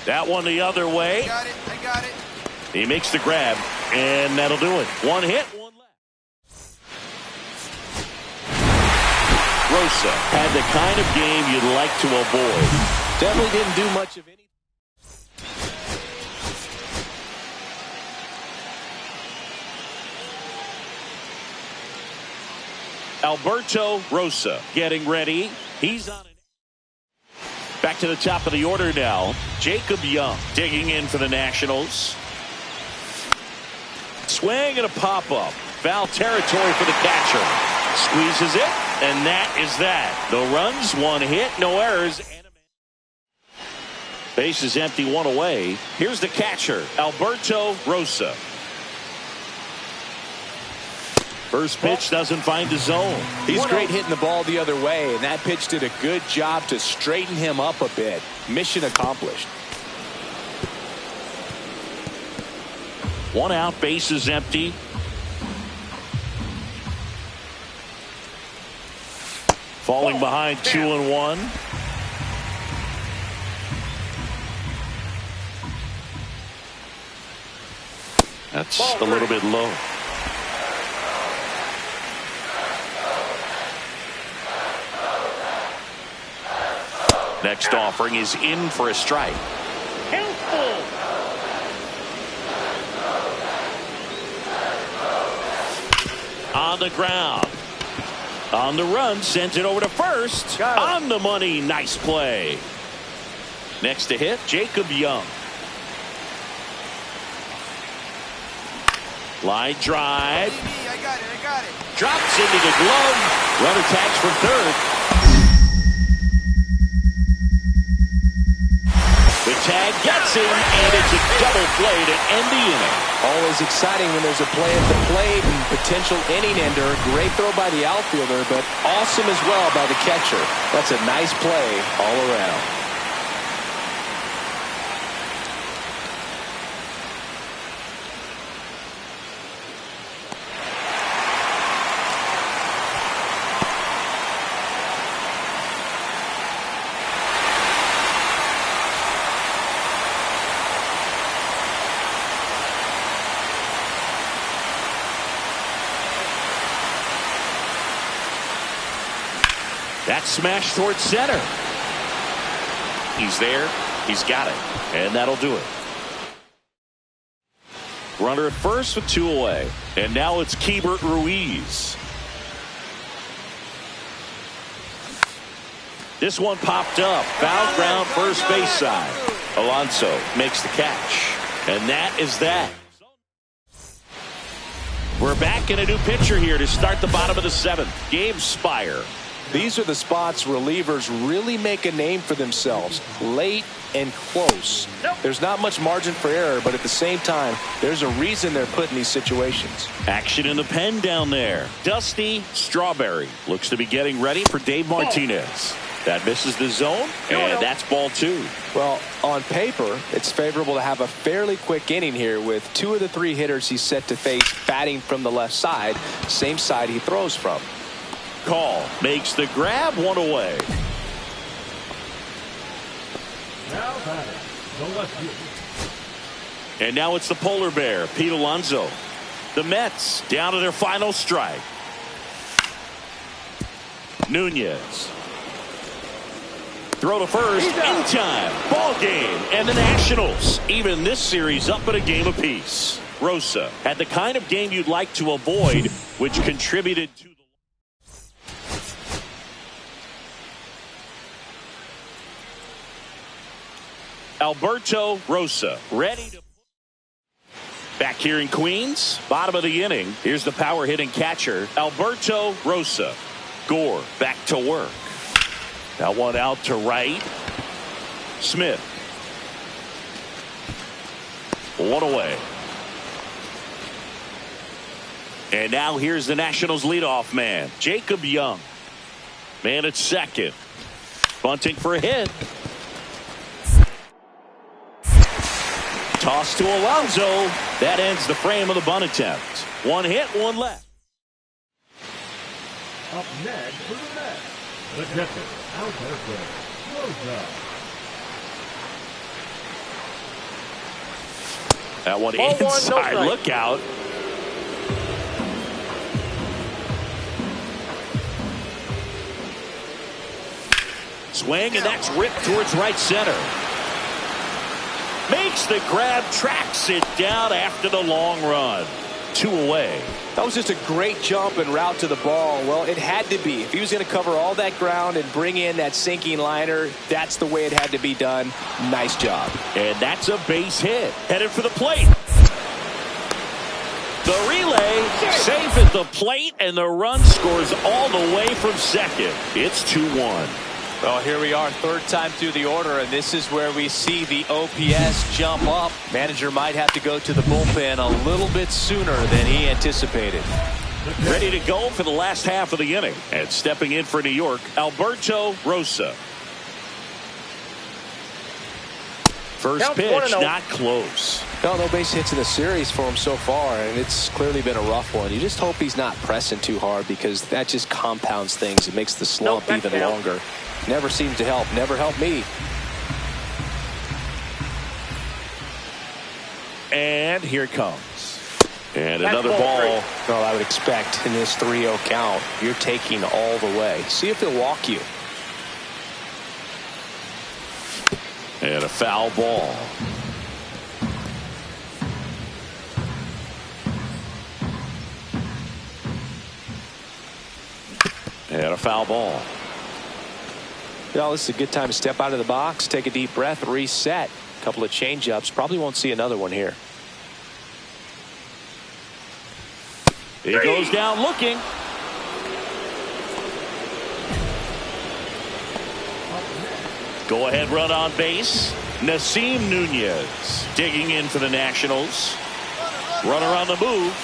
That one the other way. I got it. He makes the grab, and that'll do it. 1 hit, 1 left. Rosa had the kind of game you'd like to avoid. Definitely didn't do much of anything. Alberto Rosa getting ready. He's on it. Back to the top of the order now. Jacob Young digging in for the Nationals. Swing and a pop-up. Foul territory for the catcher. Squeezes it, and that is that. No runs, 1 hit, no errors. Base is empty, 1 away. Here's the catcher, Alberto Rosa. First pitch doesn't find the zone. He's great hitting the ball the other way, and that pitch did a good job to straighten him up a bit. Mission accomplished. 1 out, base is empty. Falling behind 2-1. That's a little bit low. Next offering is in for a strike. On the ground. On the run, sends it over to first. On the money, nice play. Next to hit, Jacob Young. Line drive. I got it. Drops into the glove. Runner tags for third. The tag gets him, and it's a double play to end the inning. Always exciting when there's a play at the plate and potential inning ender. Great throw by the outfielder, but awesome as well by the catcher. That's a nice play all around. That smash towards center. He's there. He's got it. And that'll do it. Runner at first with 2 away. And now it's Keibert Ruiz. This one popped up. Foul ground first base side. Alonso makes the catch. And that is that. We're back in a new pitcher here to start the bottom of the 7th. Gabe Spire. These are the spots relievers really make a name for themselves. Late and close. There's not much margin for error, but at the same time, there's a reason they're put in these situations. Action in the pen down there. Dusty Strawberry looks to be getting ready for Dave Martinez. That misses the zone, and that's ball 2. Well, on paper, it's favorable to have a fairly quick inning here with 2 of the 3 hitters he's set to face batting from the left side, same side he throws from. Call makes the grab, 1 away. Now batting, the left field. And now it's the polar bear, Pete Alonso. The Mets down to their final strike. Nunez. Throw to first in time. Ball game. And the Nationals even this series up at a game apiece. Rosa had the kind of game you'd like to avoid, which contributed to the Alberto Rosa ready to back here in Queens, bottom of the inning. Here's the power hitting catcher, Alberto Rosa. Gore back to work. That one out to right. Smith. 1 away. And now here's the Nationals leadoff man, Jacob Young. Man at second. Bunting for a hit. Toss to Alonso. That ends the frame of the bunt attempt. 1 hit, 1 left. Up next for the Mets, the catcher, Alberto Rosa. That one inside. Look out. Swing, and that's ripped towards right center. Makes the grab, tracks it down after the long run. 2 away. That was just a great jump and route to the ball. Well, it had to be. If he was going to cover all that ground and bring in that sinking liner, that's the way it had to be done. Nice job. And that's a base hit. Headed for the plate. The relay safe at the plate, and the run scores all the way from second. It's 2-1. Well, here we are, 3rd time through the order, and this is where we see the OPS jump up. Manager might have to go to the bullpen a little bit sooner than he anticipated. Ready to go for the last half of the inning. And stepping in for New York, Alberto Rosa. First pitch, not close. No base hits in the series for him so far, and it's clearly been a rough one. You just hope he's not pressing too hard, because that just compounds things. It makes the slump even longer. Never seems to help. Never helped me. And here it comes. And another ball. Well, I would expect in this 3-0 count, you're taking all the way. See if he'll walk you. And a foul ball. And a foul ball. Well, this is a good time to step out of the box, take a deep breath, reset. A couple of change-ups. Probably won't see another one here. He goes down looking. Go ahead run on base. Nasim Nunez digging in for the Nationals. Runner on the move.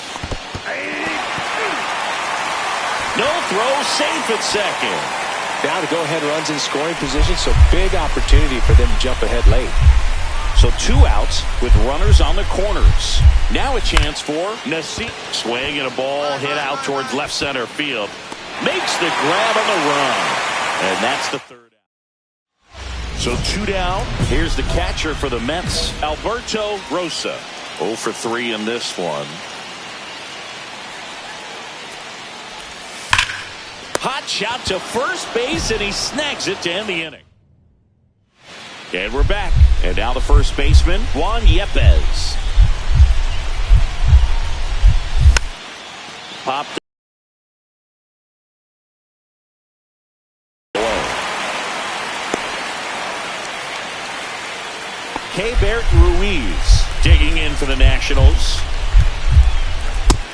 No throw, safe at second. Now to go ahead runs in scoring position, so big opportunity for them to jump ahead late. So 2 outs with runners on the corners. Now a chance for Nasim. Swing and a ball hit out towards left center field. Makes the grab on the run. And that's the 3rd out. So 2 down. Here's the catcher for the Mets, Alberto Rosa. 0 for 3 in this one. Hot shot to first base, and he snags it to end the inning. And we're back. And now the first baseman, Juan Yepez. Popped away. Keibert Ruiz digging in for the Nationals.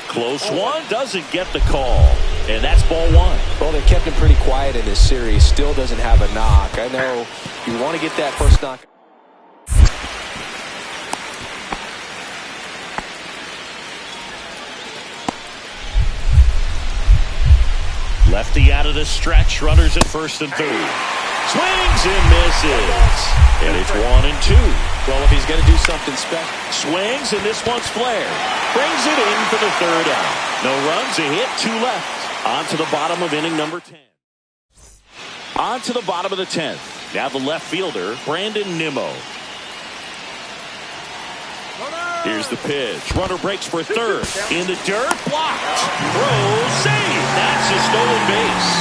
Close one, doesn't get the call. And that's ball one. Well, they kept him pretty quiet in this series. Still doesn't have a knock. I know you want to get that first knock. Lefty out of the stretch. Runners at first and third. Swings and misses. And it's 1-2. Well, if he's going to do something special. Swings, and this one's flared. Brings it in for the third out. No runs, a hit, 2 left. On to the bottom of inning number 10. On to the bottom of the 10th. Now the left fielder, Brandon Nimmo. Here's the pitch. Runner breaks for third. In the dirt, blocked. Throw, save. That's a stolen base.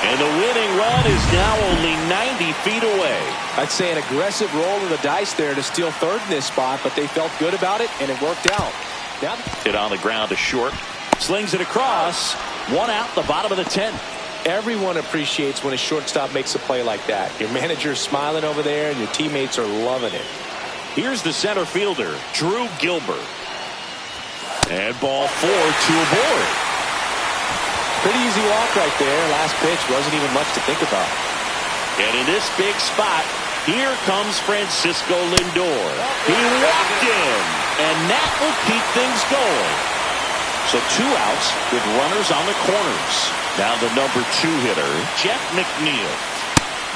And the winning run is now only 90 feet away. I'd say an aggressive roll of the dice there to steal third in this spot, but they felt good about it, and it worked out. Now hit on the ground to short. Slings it across. 1 out, the bottom of the 10th. Everyone appreciates when a shortstop makes a play like that. Your manager's smiling over there, and your teammates are loving it. Here's the center fielder, Drew Gilbert. And ball 4, 2 aboard. Pretty easy walk right there. Last pitch wasn't even much to think about. And in this big spot, here comes Francisco Lindor. He walked in, and that will keep things going. So 2 outs with runners on the corners. Now the number 2 hitter, Jeff McNeil.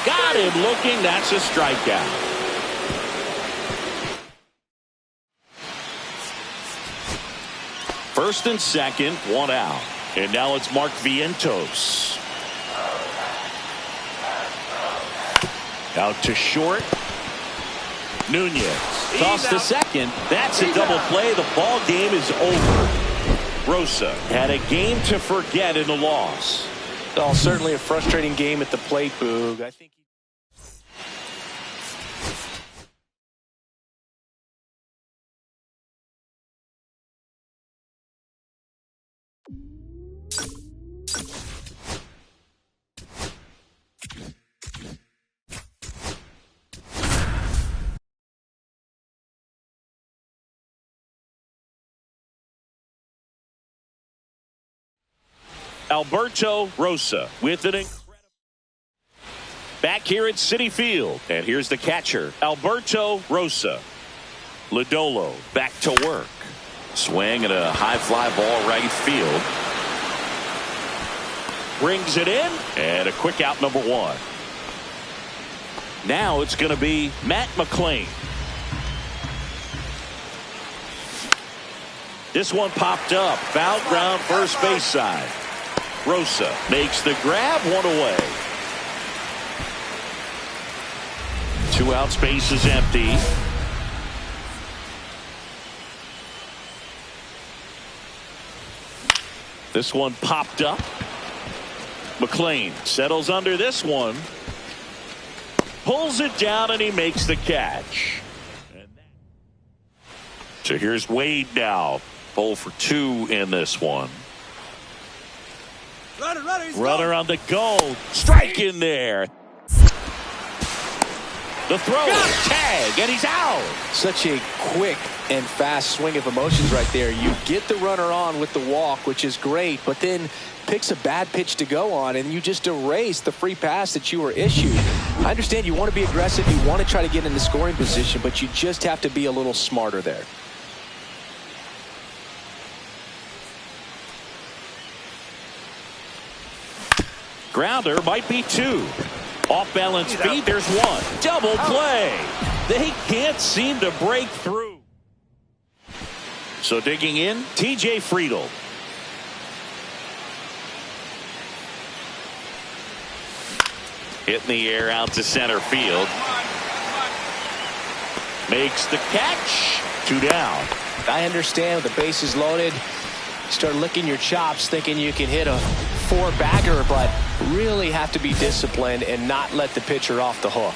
Got him looking. That's a strikeout. First and second, 1 out. And now it's Mark Vientos. Out to short. Nunez. Toss to second. That's a double play. The ball game is over. Rosa had a game to forget in the loss. Oh, certainly a frustrating game at the plate, Boog. I think. Alberto Rosa with an incredible back here at Citi Field. And here's the catcher, Alberto Rosa. Lodolo back to work. Swing and a high fly ball right field. Brings it in, and a quick out, number 1. Now it's going to be Matt McClain. This one popped up. Foul ground, first base side. Rosa makes the grab, 1 away. 2 out, space is empty. This one popped up. McClain settles under this one. Pulls it down, and he makes the catch. So here's Wade now. 0 for 2 in this one. Runner on the go. Strike in there. The throw. Tag, and he's out. Such a quick and fast swing of emotions right there. You get the runner on with the walk, which is great, but then picks a bad pitch to go on, and you just erase the free pass that you were issued. I understand you want to be aggressive. You want to try to get in the scoring position, but you just have to be a little smarter there. Grounder might be 2. Off balance feet, there's 1. Double play. They can't seem to break through. So digging in, TJ Friedl. Hit in the air out to center field. Makes the catch. 2 down. I understand with the bases loaded, you start licking your chops thinking you can hit a 4-bagger, but really have to be disciplined and not let the pitcher off the hook.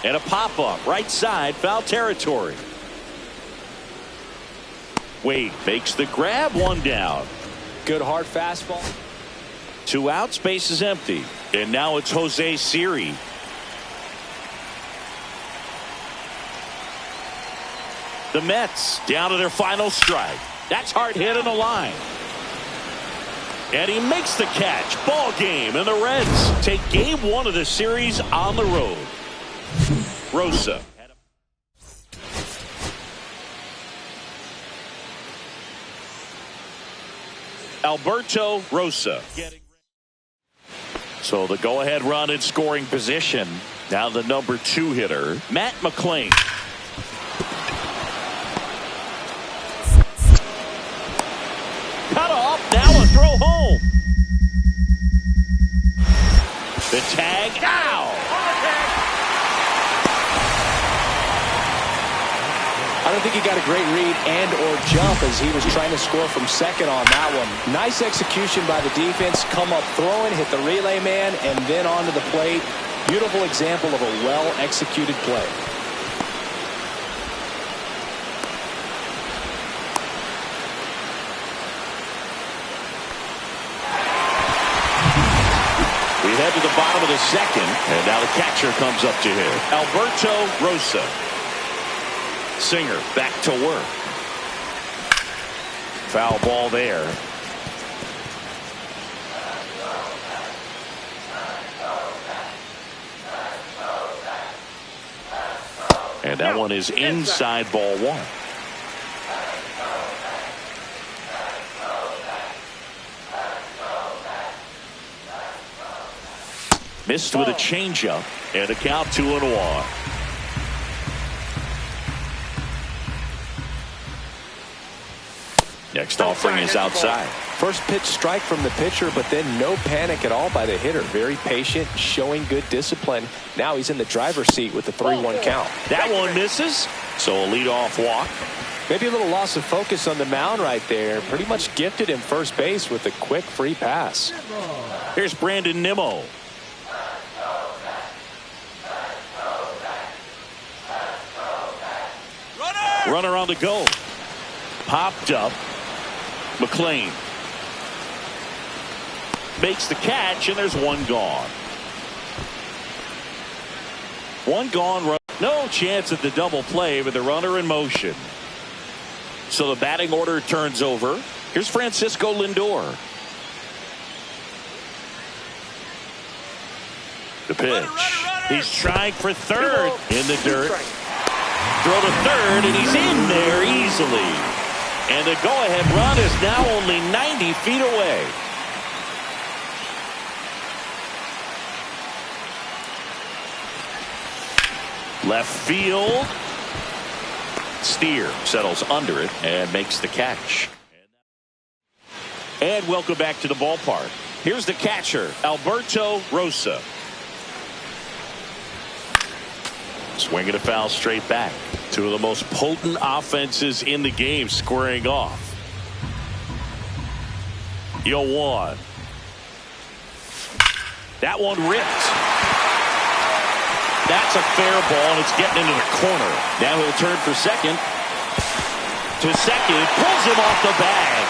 And a pop-up right side, foul territory. Wade makes the grab, 1 down. Good hard fastball. 2 out, space is empty. And now it's Jose Siri. The Mets down to their final strike. That's hard hit on the line. And he makes the catch. Ball game, and the Reds take game 1 of the series on the road. Rosa. Alberto Rosa. So the go-ahead run in scoring position. Now the number 2 hitter, Matt McClain. Cut off, now a throw home. The tag, now. I don't think he got a great read and or jump as he was trying to score from second on that one. Nice execution by the defense. Come up throwing, hit the relay man, and then onto the plate. Beautiful example of a well-executed play. We head to the bottom of the second, and now the catcher comes up to him. Alberto Rosa. Singer back to work. Foul ball there. And that one is inside ball 1. Missed with a changeup, and a count 2-1. Next offering is outside. First pitch strike from the pitcher, but then no panic at all by the hitter. Very patient, showing good discipline. Now he's in the driver's seat with the 3-1 count. That one misses, so a leadoff walk. Maybe a little loss of focus on the mound right there. Pretty much gifted him first base with a quick free pass. Here's Brandon Nimmo. Runner on the go. Popped up. McClain makes the catch, and there's one gone. One gone. No chance at the double play with the runner in motion. So the batting order turns over. Here's Francisco Lindor. The pitch. He's trying for third in the dirt. Throw to third, and he's in there easily. And the go-ahead run is now only 90 feet away. Left field. Steer settles under it and makes the catch. And welcome back to the ballpark. Here's the catcher, Alberto Rosa. Swinging a foul straight back. Two of the most potent offenses in the game squaring off. 0-1. That one ripped. That's a fair ball, and it's getting into the corner. Now he'll turn for second. To second, pulls him off the bag.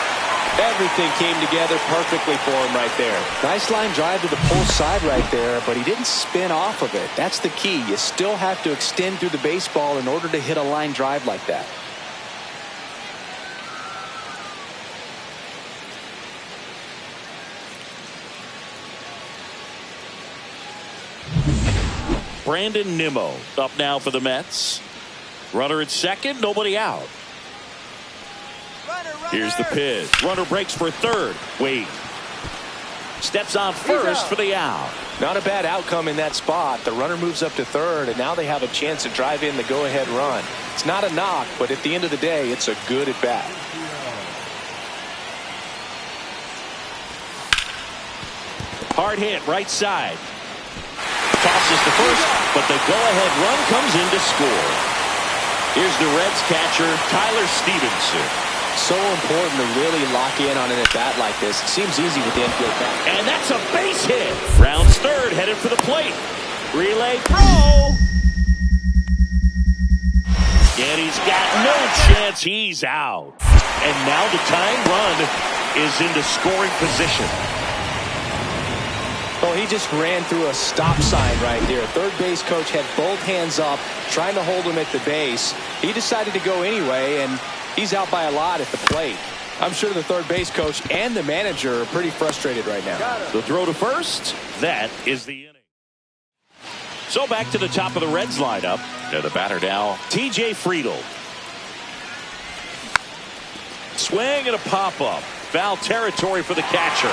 Everything came together perfectly for him right there. Nice line drive to the pull side right there, but he didn't spin off of it. That's the key. You still have to extend through the baseball in order to hit a line drive like that. Brandon Nimmo up now for the Mets. Runner at second, nobody out. Here's the pitch. Runner breaks for third. Wade steps on first for the out. Not a bad outcome in that spot. The runner moves up to third, and now they have a chance to drive in the go-ahead run. It's not a knock, but at the end of the day, it's a good at bat. Hard hit, right side. Tosses to first, but the go-ahead run comes in to score. Here's the Reds catcher, Tyler Stevenson. So important to really lock in on an at-bat like this. It seems easy with the infield back. And that's a base hit. Rounds third, headed for the plate. Relay throw. And he's got no chance. He's out. And now the tying run is into scoring position. Oh, he just ran through a stop sign right there. Third base coach had both hands up, trying to hold him at the base. He decided to go anyway, and he's out by a lot at the plate. I'm sure the third base coach and the manager are pretty frustrated right now. The throw to first. That is the inning. So back to the top of the Reds lineup. And the batter now, T.J. Friedl. Swing and a pop-up. Foul territory for the catcher.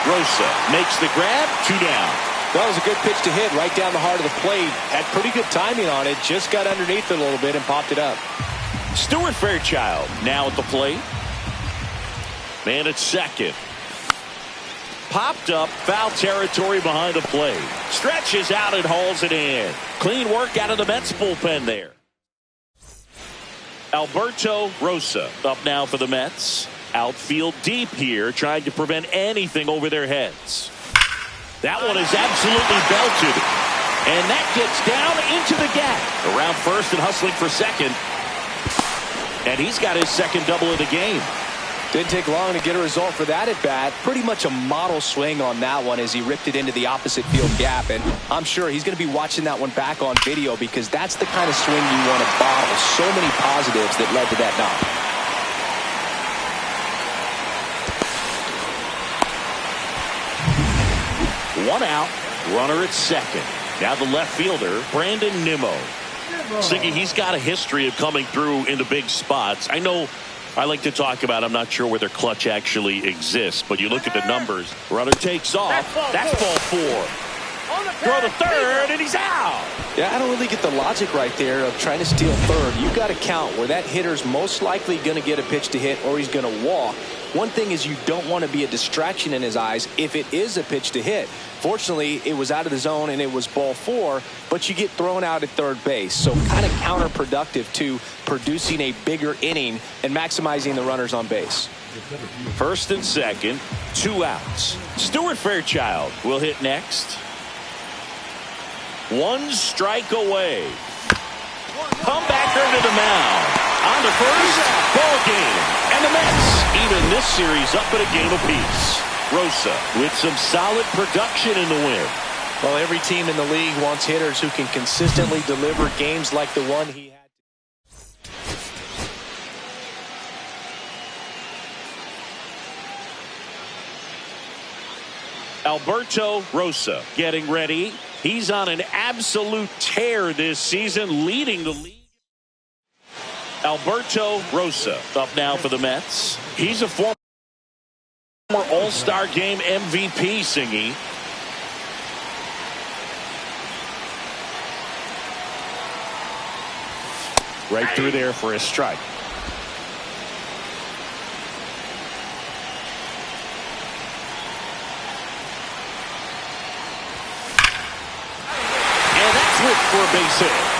Rosa makes the grab. 2 down. That was a good pitch to hit right down the heart of the plate. Had pretty good timing on it. Just got underneath it a little bit and popped it up. Stuart Fairchild now at the plate. Man at second. Popped up. Foul territory behind the plate. Stretches out and hauls it in. Clean work out of the Mets bullpen there. Alberto Rosa up now for the Mets. Outfield deep here, trying to prevent anything over their heads. That one is absolutely belted. And that gets down into the gap. Around first and hustling for second. And he's got his second double of the game. Didn't take long to get a result for that at bat. Pretty much a model swing on that one as he ripped it into the opposite field gap. And I'm sure he's going to be watching that one back on video because that's the kind of swing you want to bottle. So many positives that led to that knock. One out, runner at second. Now the left fielder, Brandon Nimmo. Siggy, he's got a history of coming through in the big spots. I know I like to talk about, I'm not sure whether clutch actually exists, but you look at the numbers. Runner takes off. That's ball 4. Throw to third, and he's out. Yeah, I don't really get the logic right there of trying to steal third. You got to count where that hitter's most likely going to get a pitch to hit or he's going to walk. One thing is you don't want to be a distraction in his eyes if it is a pitch to hit. Fortunately, it was out of the zone and it was ball 4, but you get thrown out at third base. So kind of counterproductive to producing a bigger inning and maximizing the runners on base. First and second, 2 outs. Stuart Fairchild will hit next. 1 strike away. Comebacker to the mound. On to first, ball game. And the Mets even this series up at a game apiece. Rosa with some solid production in the win. Well, every team in the league wants hitters who can consistently deliver games like the one he had. Alberto Rosa getting ready. He's on an absolute tear this season, leading the league. Alberto Rosa up now for the Mets. He's a former All-Star Game MVP, Singy. Right through there for a strike. And that's whipped for a base hit.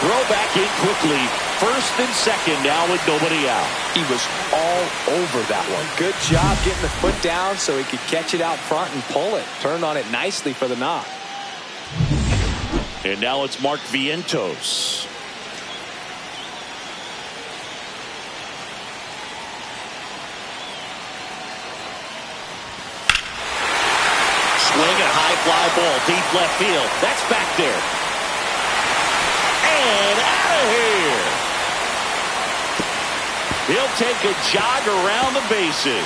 Throw back in quickly. First and second now with nobody out. He was all over that one. Good job getting the foot down so he could catch it out front and pull it. Turned on it nicely for the knock. And now it's Mark Vientos. Swing and high fly ball, deep left field. That's back there. And out of here. He'll take a jog around the bases.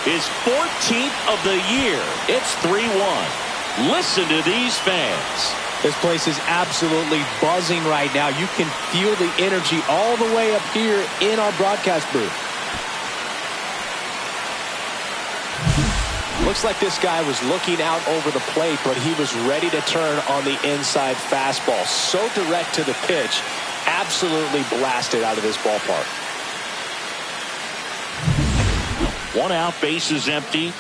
His 14th of the year. It's 3-1. Listen to these fans. This place is absolutely buzzing right now. You can feel the energy all the way up here in our broadcast booth. Looks like this guy was looking out over the plate, but he was ready to turn on the inside fastball. So direct to the pitch, absolutely blasted out of this ballpark. 1 out, bases empty.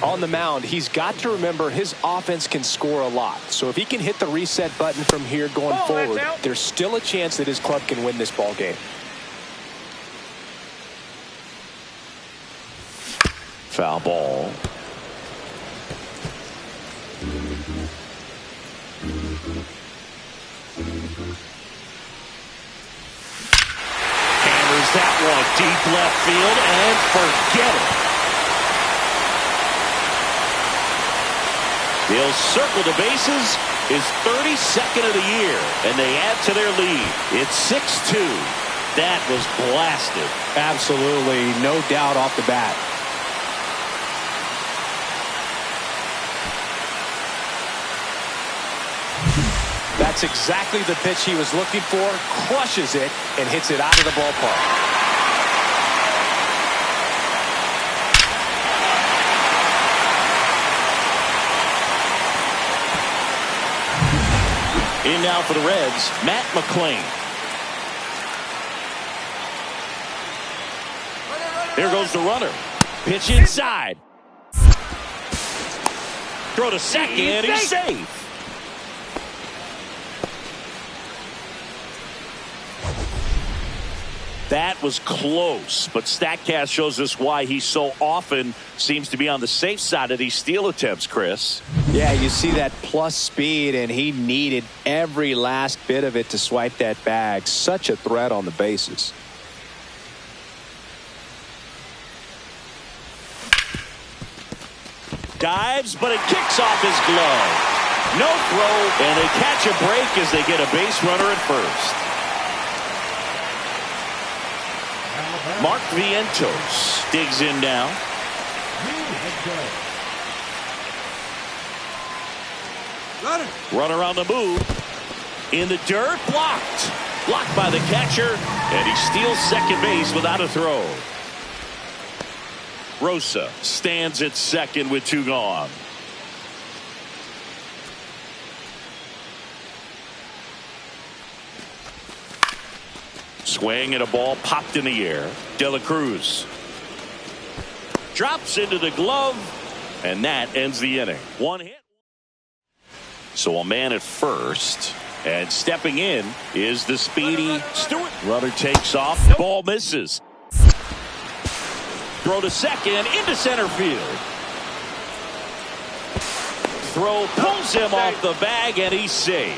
On the mound, he's got to remember his offense can score a lot. So if he can hit the reset button from here going forward, there's still a chance that his club can win this ball game. Foul ball. Hammers that one deep left field and forget it. They'll circle the bases. His 32nd of the year, and they add to their lead. It's 6-2. That was blasted. Absolutely, no doubt off the bat. That's exactly the pitch he was looking for. Crushes it and hits it out of the ballpark. In now for the Reds, Matt McClain. Here goes the runner. Pitch inside. Throw to second. He's safe. That was close, but StatCast shows us why he so often seems to be on the safe side of these steal attempts, Chris. Yeah, you see that plus speed, and he needed every last bit of it to swipe that bag. Such a threat on the bases. Dives, but it kicks off his glove. No throw, and they catch a break as they get a base runner at first. Mark Vientos digs in now. Runner on the move. In the dirt, blocked. Blocked by the catcher, and he steals second base without a throw. Rosa stands at second with 2 gone. Swing and a ball popped in the air. De La Cruz drops into the glove, and that ends the inning. 1 hit. So a man at first, and stepping in is the speedy Stewart. Runner takes off. Ball misses. Throw to second, into center field. Throw pulls him off the bag, and he's safe.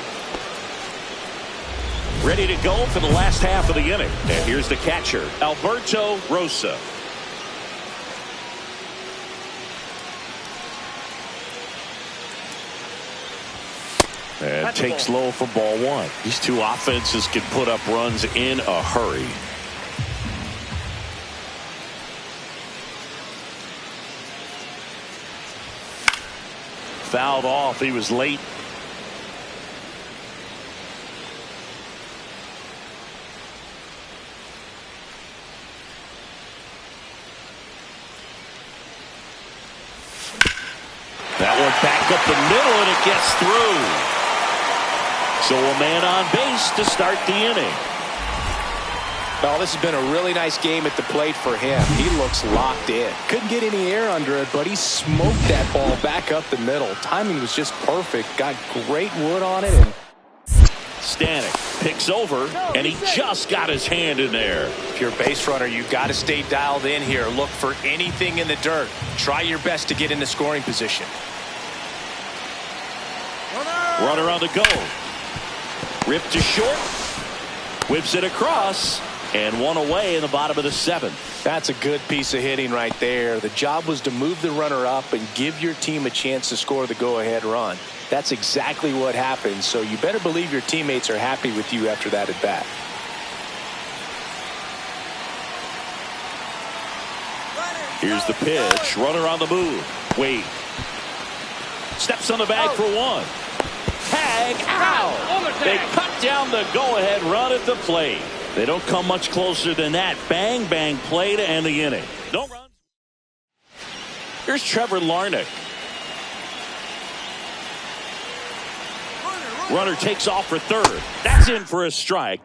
Ready to go for the last half of the inning. And here's the catcher, Alberto Rosa. And takes low for ball 1. These two offenses can put up runs in a hurry. Fouled off. He was late. That one back up the middle, and it gets through. So a man on base to start the inning. Well, this has been a really nice game at the plate for him. He looks locked in. Couldn't get any air under it, but he smoked that ball back up the middle. Timing was just perfect. Got great wood on it. And Stanek picks over, and he just got his hand in there. if you're a base runner, you've got to stay dialed in here. Look for anything in the dirt. Try your best to get into scoring position. Runner on the go. Ripped to short. Whips it across. And one away in the bottom of the 7th. That's a good piece of hitting right there. The job was to move the runner up and give your team a chance to score the go-ahead run. That's exactly what happened, so you better believe your teammates are happy with you after that at bat. Here's the pitch. Runner on the move. Wade steps on the bag for 1. Tag out. They cut down the go-ahead run at the plate. They don't come much closer than that. Bang, bang play to end the inning. No runs. Here's Trevor Larnach. Runner takes off for 3rd. That's in for a strike.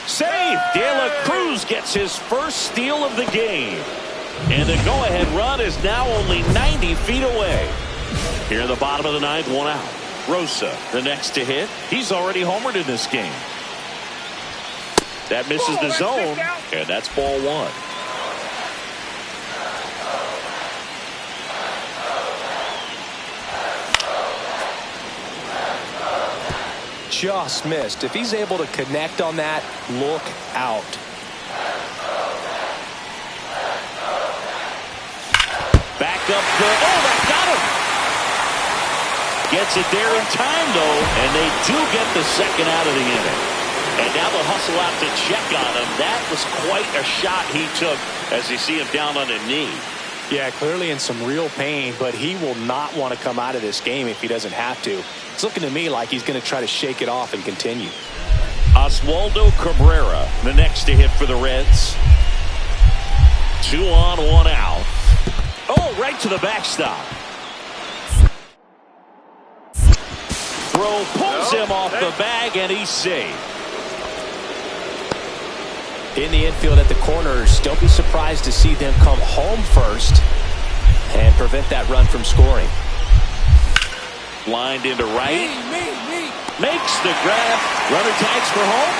Save. De La Cruz gets his first steal of the game. And the go-ahead run is now only 90 feet away. Here in the bottom of the 9th, 1 out. Rosa, the next to hit. He's already homered in this game. That misses the zone, and that's ball 1. Just missed. If he's able to connect on that, look out. Back up the, oh, that got him. Gets it there in time, though, and they do get the second out of the inning. And now they'll hustle out to check on him. That was quite a shot he took as you see him down on a knee. Yeah, clearly in some real pain, but he will not want to come out of this game if he doesn't have to. It's looking to me like he's going to try to shake it off and continue. Oswaldo Cabrera, the next to hit for the Reds. 2 on, 1 out. Oh, right to the backstop. Throw pulls him off the bag, and he's safe. In the infield at the corners, don't be surprised to see them come home first and prevent that run from scoring. Lined into right. Makes the grab. Runner tags for home.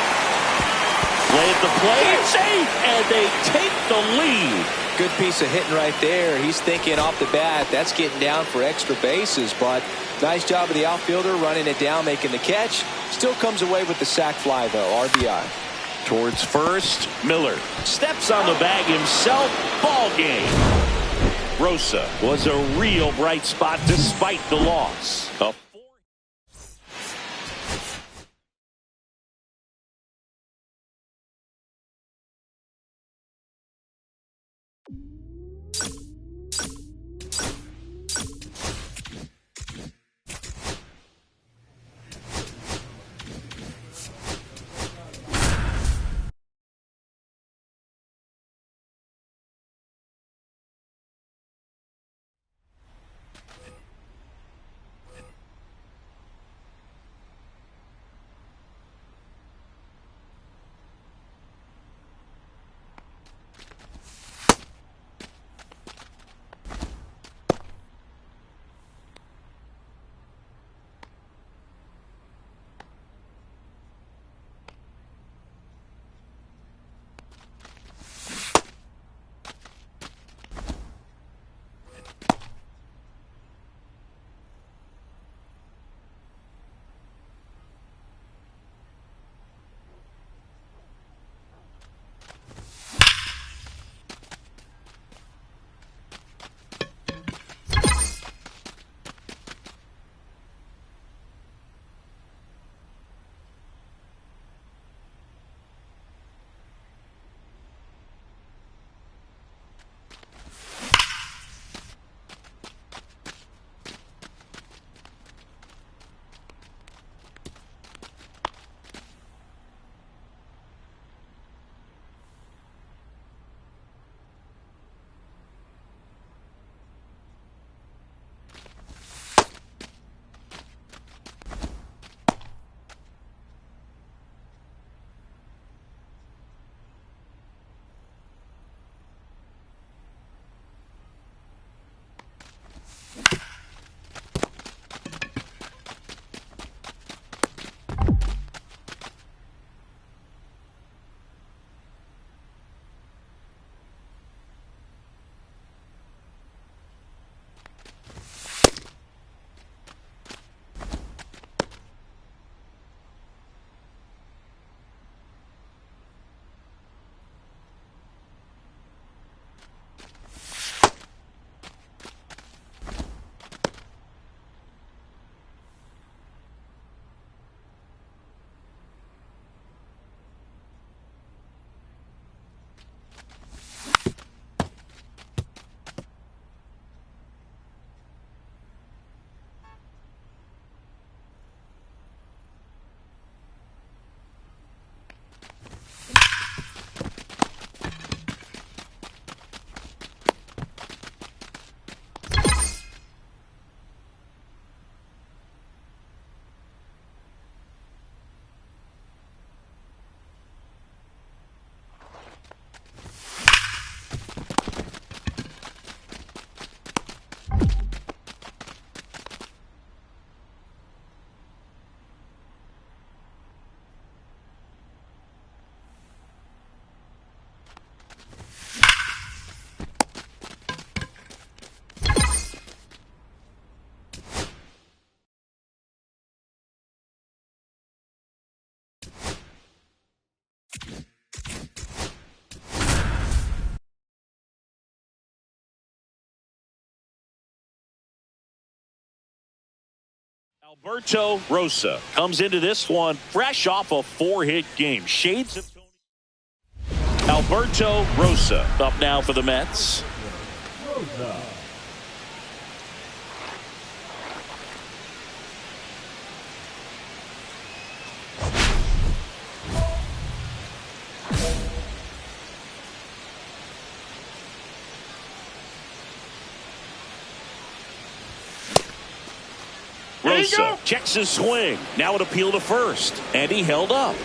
Play at the plate. Safe, and they take the lead. Good piece of hitting right there. He's thinking off the bat, that's getting down for extra bases, but nice job of the outfielder running it down, making the catch. Still comes away with the sac fly, though. RBI. Towards first, Miller steps on the bag himself. Ball game. Rosa was a real bright spot despite the loss. Alberto Rosa comes into this one fresh off a 4-hit game. Shades of Tony. Alberto Rosa up now for the Mets. Rosa. Rosa checks his swing. Now an appeal to first. And he held up.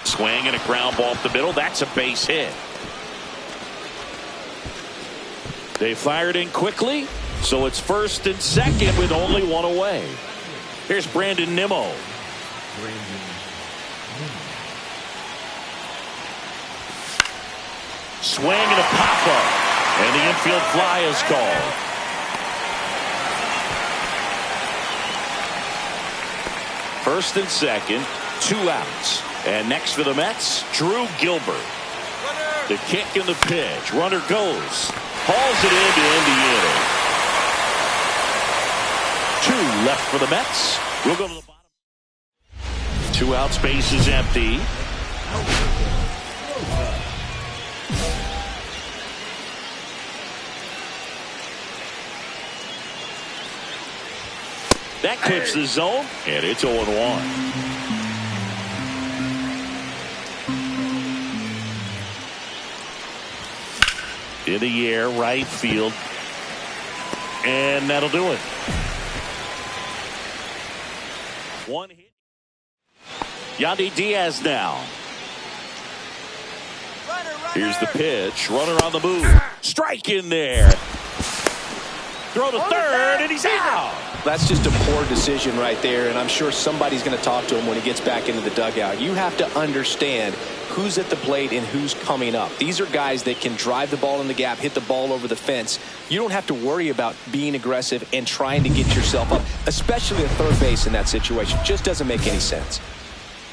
Swing and a ground ball up the middle. That's a base hit. They fired in quickly. So it's first and second with only one away. Here's Brandon Nimmo. Swing and a pop-up. And the infield fly is called. First and second, 2 outs. And next for the Mets, Drew Gilbert. The kick and the pitch. Runner goes. Hauls it in to end the inning. 2 left for the Mets. We'll go to the bottom. 2 outs, base is empty. That clips the zone, and it's 0-1. In the air, right field. And that'll do it. 1 hit. Yandy Diaz now. Here's the pitch. Runner on the move. Strike in there. Throw to third, and he's out. That's just a poor decision right there, and I'm sure somebody's going to talk to him when he gets back into the dugout. You have to understand who's at the plate and who's coming up. These are guys that can drive the ball in the gap, hit the ball over the fence. You don't have to worry about being aggressive and trying to get yourself up, especially at third base in that situation. Just doesn't make any sense.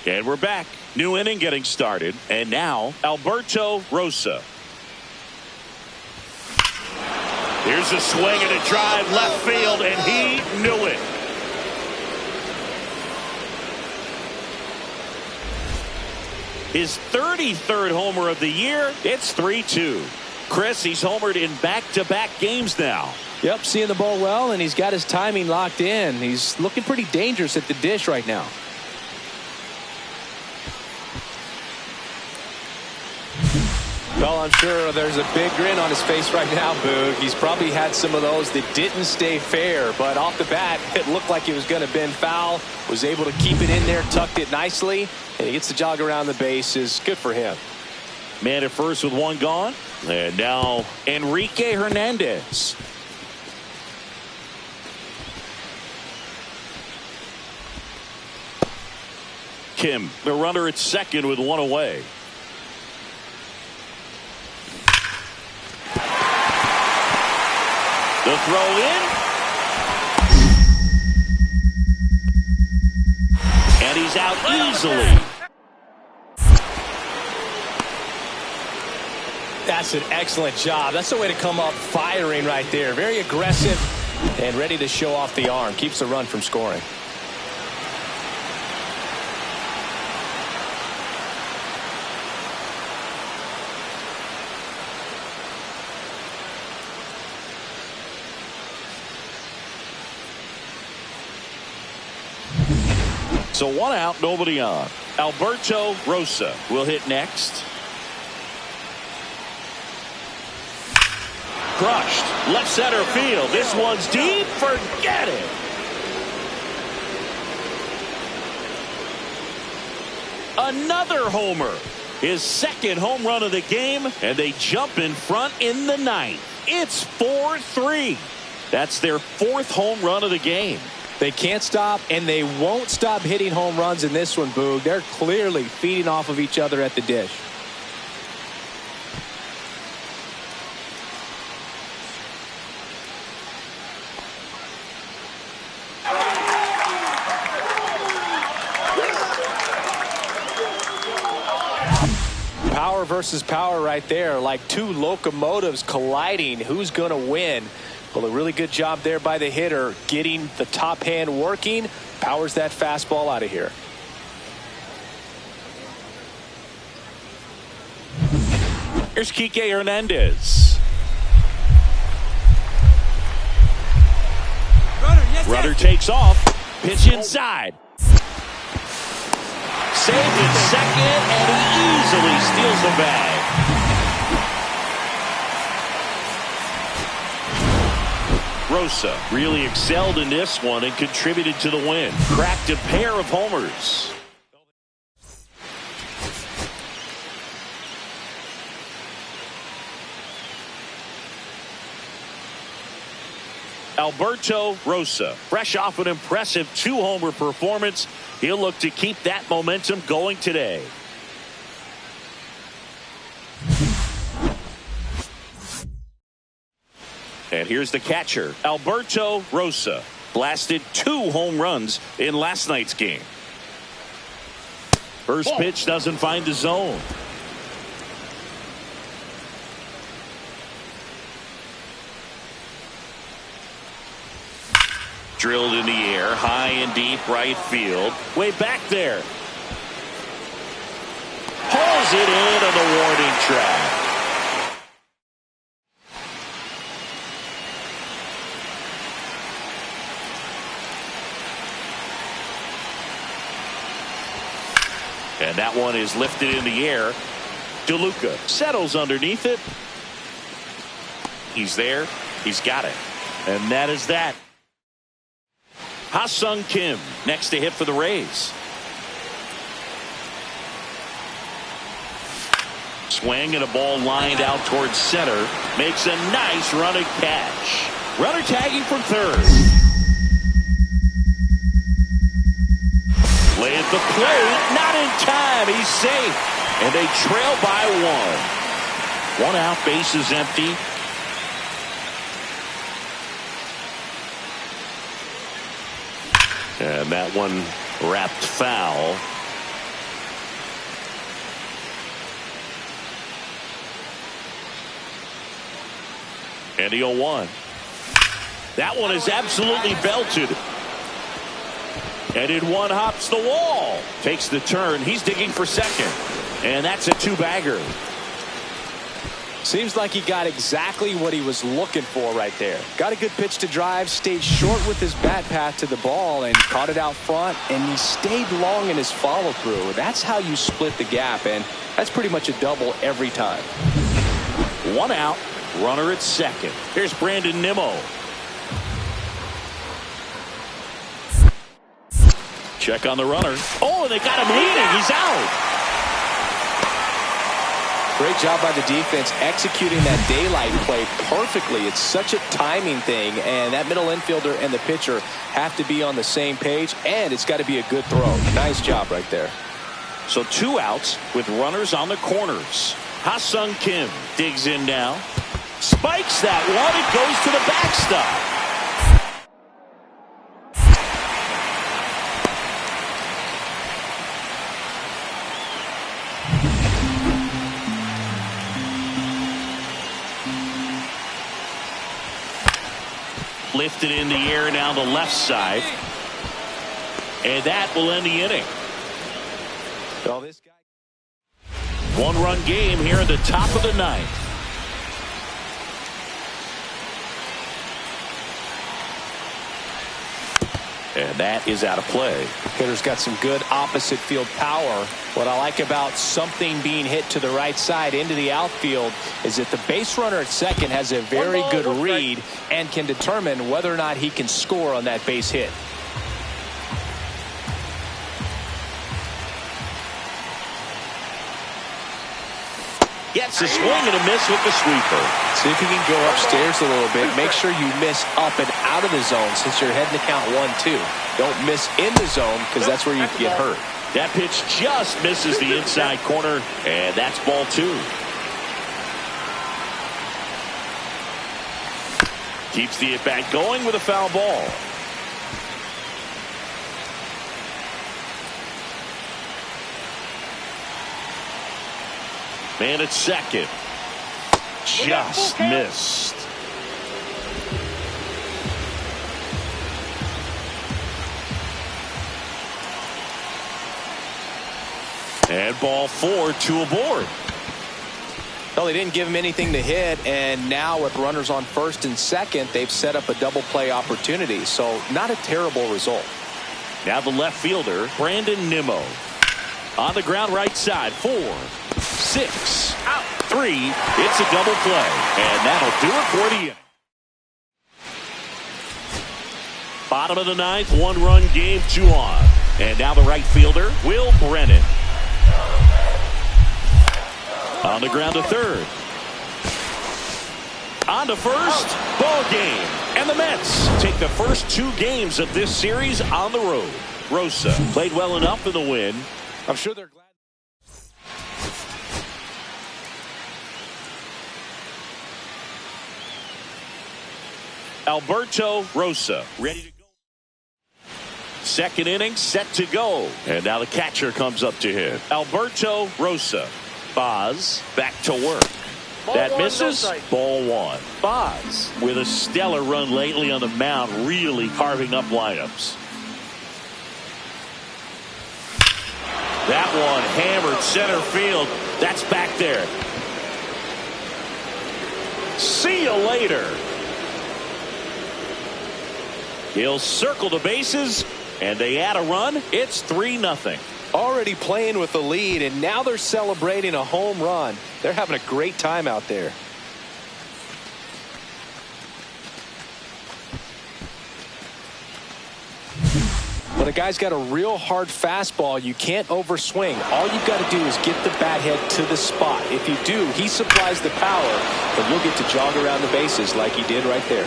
And we're back. New inning getting started. And now, Alberto Rosa. Here's a swing and a drive left field, and he knew it. His 33rd homer of the year. It's 3-2. Chris, he's homered in back-to-back games now. Yep, seeing the ball well, and he's got his timing locked in. He's looking pretty dangerous at the dish right now. Well, I'm sure there's a big grin on his face right now, Boog. He's probably had some of those that didn't stay fair, but off the bat, it looked like it was going to bend foul. Was able to keep it in there, tucked it nicely, and he gets the jog around the bases. Good for him. Man at first with 1 gone. And now Enrique Hernandez. Kim, the runner at second with 1 away. The throw in. And he's out easily. That's an excellent job. That's the way to come up firing right there. Very aggressive and ready to show off the arm. Keeps the run from scoring. So 1 out, nobody on. Alberto Rosa will hit next. Crushed. Left center field. This one's deep. Forget it. Another homer. His 2nd home run of the game, and they jump in front in the 9th. It's 4-3. That's their 4th home run of the game. They can't stop, and they won't stop hitting home runs in this one, Boog. They're clearly feeding off of each other at the dish. Power versus power right there, like two locomotives colliding. Who's going to win? Well, a really good job there by the hitter, getting the top hand working. Powers that fastball out of here. Here's Kike Hernandez. Runner takes off. Pitch inside. Saved at second, and he easily steals the bag. Rosa really excelled in this one and contributed to the win. Cracked a pair of homers. Alberto Rosa, fresh off an impressive 2-homer performance. He'll look to keep that momentum going today. And here's the catcher, Alberto Rosa. Blasted 2 home runs in last night's game. First pitch doesn't find the zone. Drilled in the air, high and deep right field. Way back there. Pulls it in on the warning track. And that one is lifted in the air. DeLuca settles underneath it. He's there. He's got it. And that is that. Ha-Sung Kim next to hit for the Rays. Swing and a ball lined out towards center. Makes a nice running catch. Runner tagging from third. Play at the plate. Not in time. He's safe. And they trail by 1. 1 out. Base is empty. And that one wrapped foul. And the 0-1. That one is absolutely belted. And in one hops the wall. Takes the turn. He's digging for second. And that's a 2-bagger. Seems like he got exactly what he was looking for right there. Got a good pitch to drive, stayed short with his bat path to the ball, and caught it out front, and he stayed long in his follow-through. That's how you split the gap, and that's pretty much a double every time. 1 out, runner at second. Here's Brandon Nimmo. Check on the runner. Oh, and they got him leading. He's out. Great job by the defense executing that daylight play perfectly. It's such a timing thing, and that middle infielder and the pitcher have to be on the same page, and it's got to be a good throw. Nice job right there. So 2 outs with runners on the corners. Ha-Sung Kim digs in now. Spikes that one. It goes to the backstop. Lifted in the air down the left side. And that will end the inning. So this guy... 1-run game here in the top of the 9th. And that is out of play. Hitter's got some good opposite field power. What I like about something being hit to the right side into the outfield is that the base runner at second has a very good read and can determine whether or not he can score on that base hit. Gets a swing and a miss with the sweeper. See if you can go upstairs a little bit. Make sure you miss up and out of the zone since you're heading to count 1-2. Don't miss in the zone because that's where you can get hurt. That pitch just misses the inside corner, and that's ball 2. Keeps the at-bat going with a foul ball. Man at second. Just missed. And ball 4, 2 aboard. Well, they didn't give him anything to hit, and now with runners on first and second, they've set up a double play opportunity. So not a terrible result. Now the left fielder, Brandon Nimmo. On the ground right side, 4, 6, out, 3. It's a double play, and that'll do it for the inning. Bottom of the ninth, 1-run game, 2 on. And now the right fielder, Will Brennan. On the ground to third. On to first. Ball game. And the Mets take the first 2 games of this series on the road. Rosa played well enough in the win. I'm sure they're glad. Alberto Rosa ready to go. Second inning set to go. And now the catcher comes up to hit. Alberto Rosa. Boz back to work. That misses. Ball 1. Boz with a stellar run lately on the mound, really carving up lineups. That one hammered center field. That's back there. See you later. He'll circle the bases, and they add a run. It's 3-0. Already playing with the lead, and now they're celebrating a home run. They're having a great time out there. When a guy's got a real hard fastball, you can't overswing. All you've got to do is get the bat head to the spot. If you do, he supplies the power, and you'll get to jog around the bases like he did right there.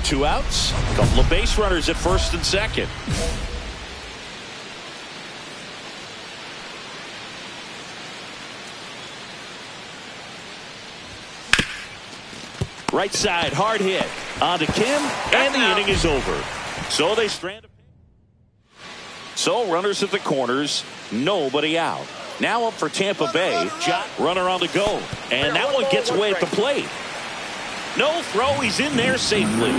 Two outs, a couple of base runners at first and second. Right side, hard hit. On to Kim, and the inning is over. So they strand. So runners at the corners, nobody out. Now up for Tampa Bay, runner on the go. And that one gets away at the plate. No throw, he's in there safely.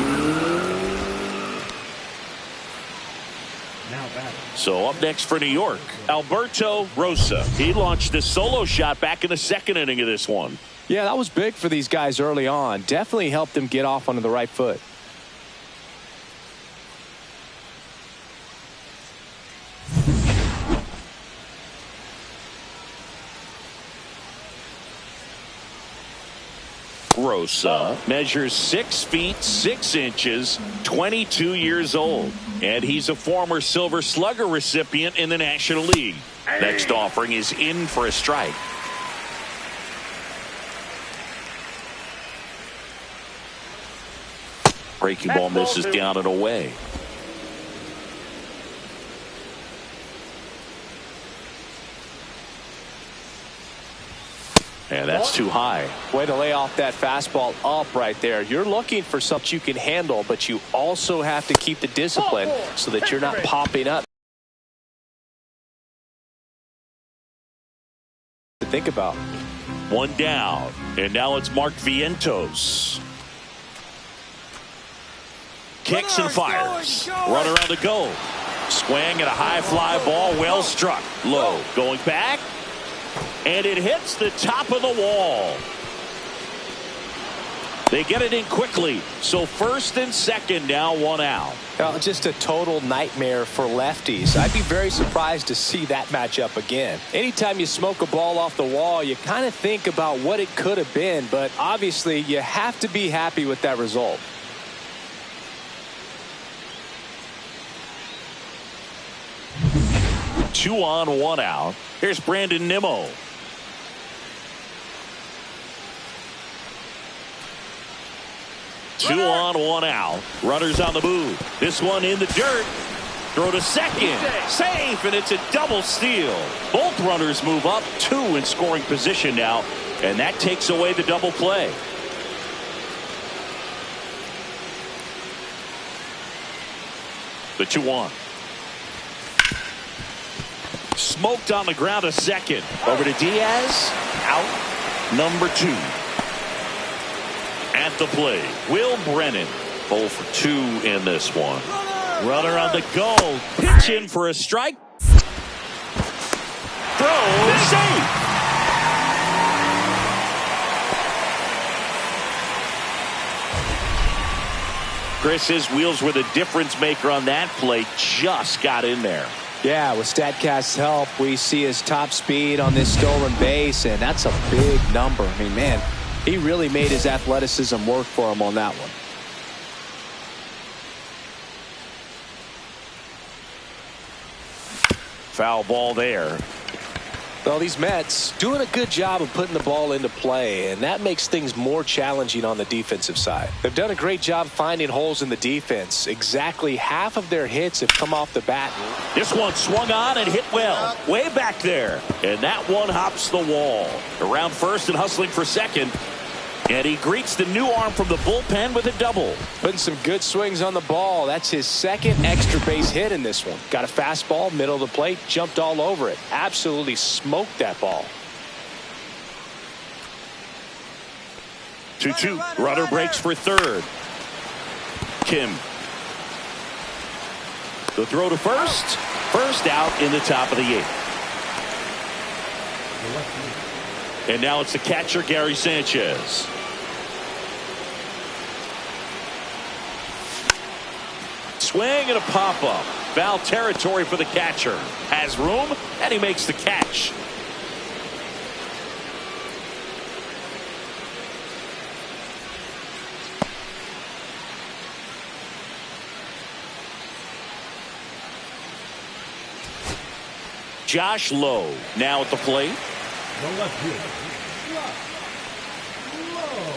So up next for New York, Alberto Rosa. He launched a solo shot back in the second inning of this one. Yeah, that was big for these guys early on. Definitely helped them get off onto the right foot. Rosa measures 6 feet 6 inches, 22 years old, and he's a former Silver Slugger recipient in the National League. Next offering is in for a strike. Breaking ball misses down and away. And that's too high. Way to lay off that fastball up right there. You're looking for something you can handle, but you also have to keep the discipline so that you're not popping up. To think about. One down, and now it's Mark Vientos. Kicks and fires. Runner on the go. Swing at a high fly ball, well struck. Low, going back. And it hits the top of the wall. They get it in quickly. So first and second now, 1 out. Just a total nightmare for lefties. I'd be very surprised to see that matchup again. Anytime you smoke a ball off the wall, you kind of think about what it could have been. But obviously, you have to be happy with that result. Two on, 1 out. Here's Brandon Nimmo. Two on, 1 out. Runners on the move. This one in the dirt. Throw to second. Safe, and it's a double steal. Both runners move up, 2 in scoring position now, and that takes away the double play. The 2-1. Smoked on the ground a second. Over to Diaz. Out. Number 2. At the plate, Will Brennan. 0 for 2 in this one. Runner on the go. Pitch in for a strike. Throw. Safe. Chris, his wheels were the difference maker on that play. Just got in there. Yeah, with StatCast's help, we see his top speed on this stolen base, and that's a big number. I mean, man, he really made his athleticism work for him on that one. Foul ball there. Well, these Mets doing a good job of putting the ball into play, and that makes things more challenging on the defensive side. They've done a great job finding holes in the defense. Exactly half of their hits have come off the bat. This one swung on and hit well. Way back there. And that one hops the wall. Around first and hustling for second. And he greets the new arm from the bullpen with a double. Putting some good swings on the ball. That's his second extra base hit in this one. Got a fastball, middle of the plate, jumped all over it. Absolutely smoked that ball. 2-2. Runner breaks for third. Kim. The throw to first. First out in the top of the 8th. And now it's the catcher, Gary Sanchez. Swing and a pop-up. Foul territory for the catcher. Has room, and he makes the catch. Josh Lowe now at the plate. The left fielder, Josh Lowe.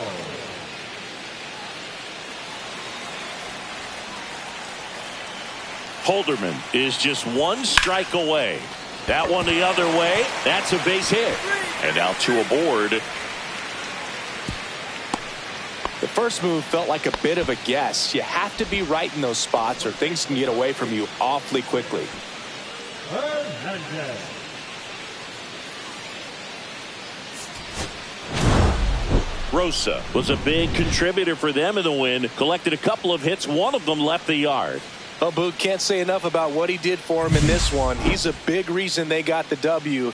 Holderman is just one strike away. That one the other way. That's a base hit. And now 2 aboard. The first move felt like a bit of a guess. You have to be right in those spots or things can get away from you awfully quickly. Hernandez. Rosa was a big contributor for them in the win. Collected a couple of hits. One of them left the yard. Well, Boog, can't say enough about what he did for him in this one. He's a big reason they got the W.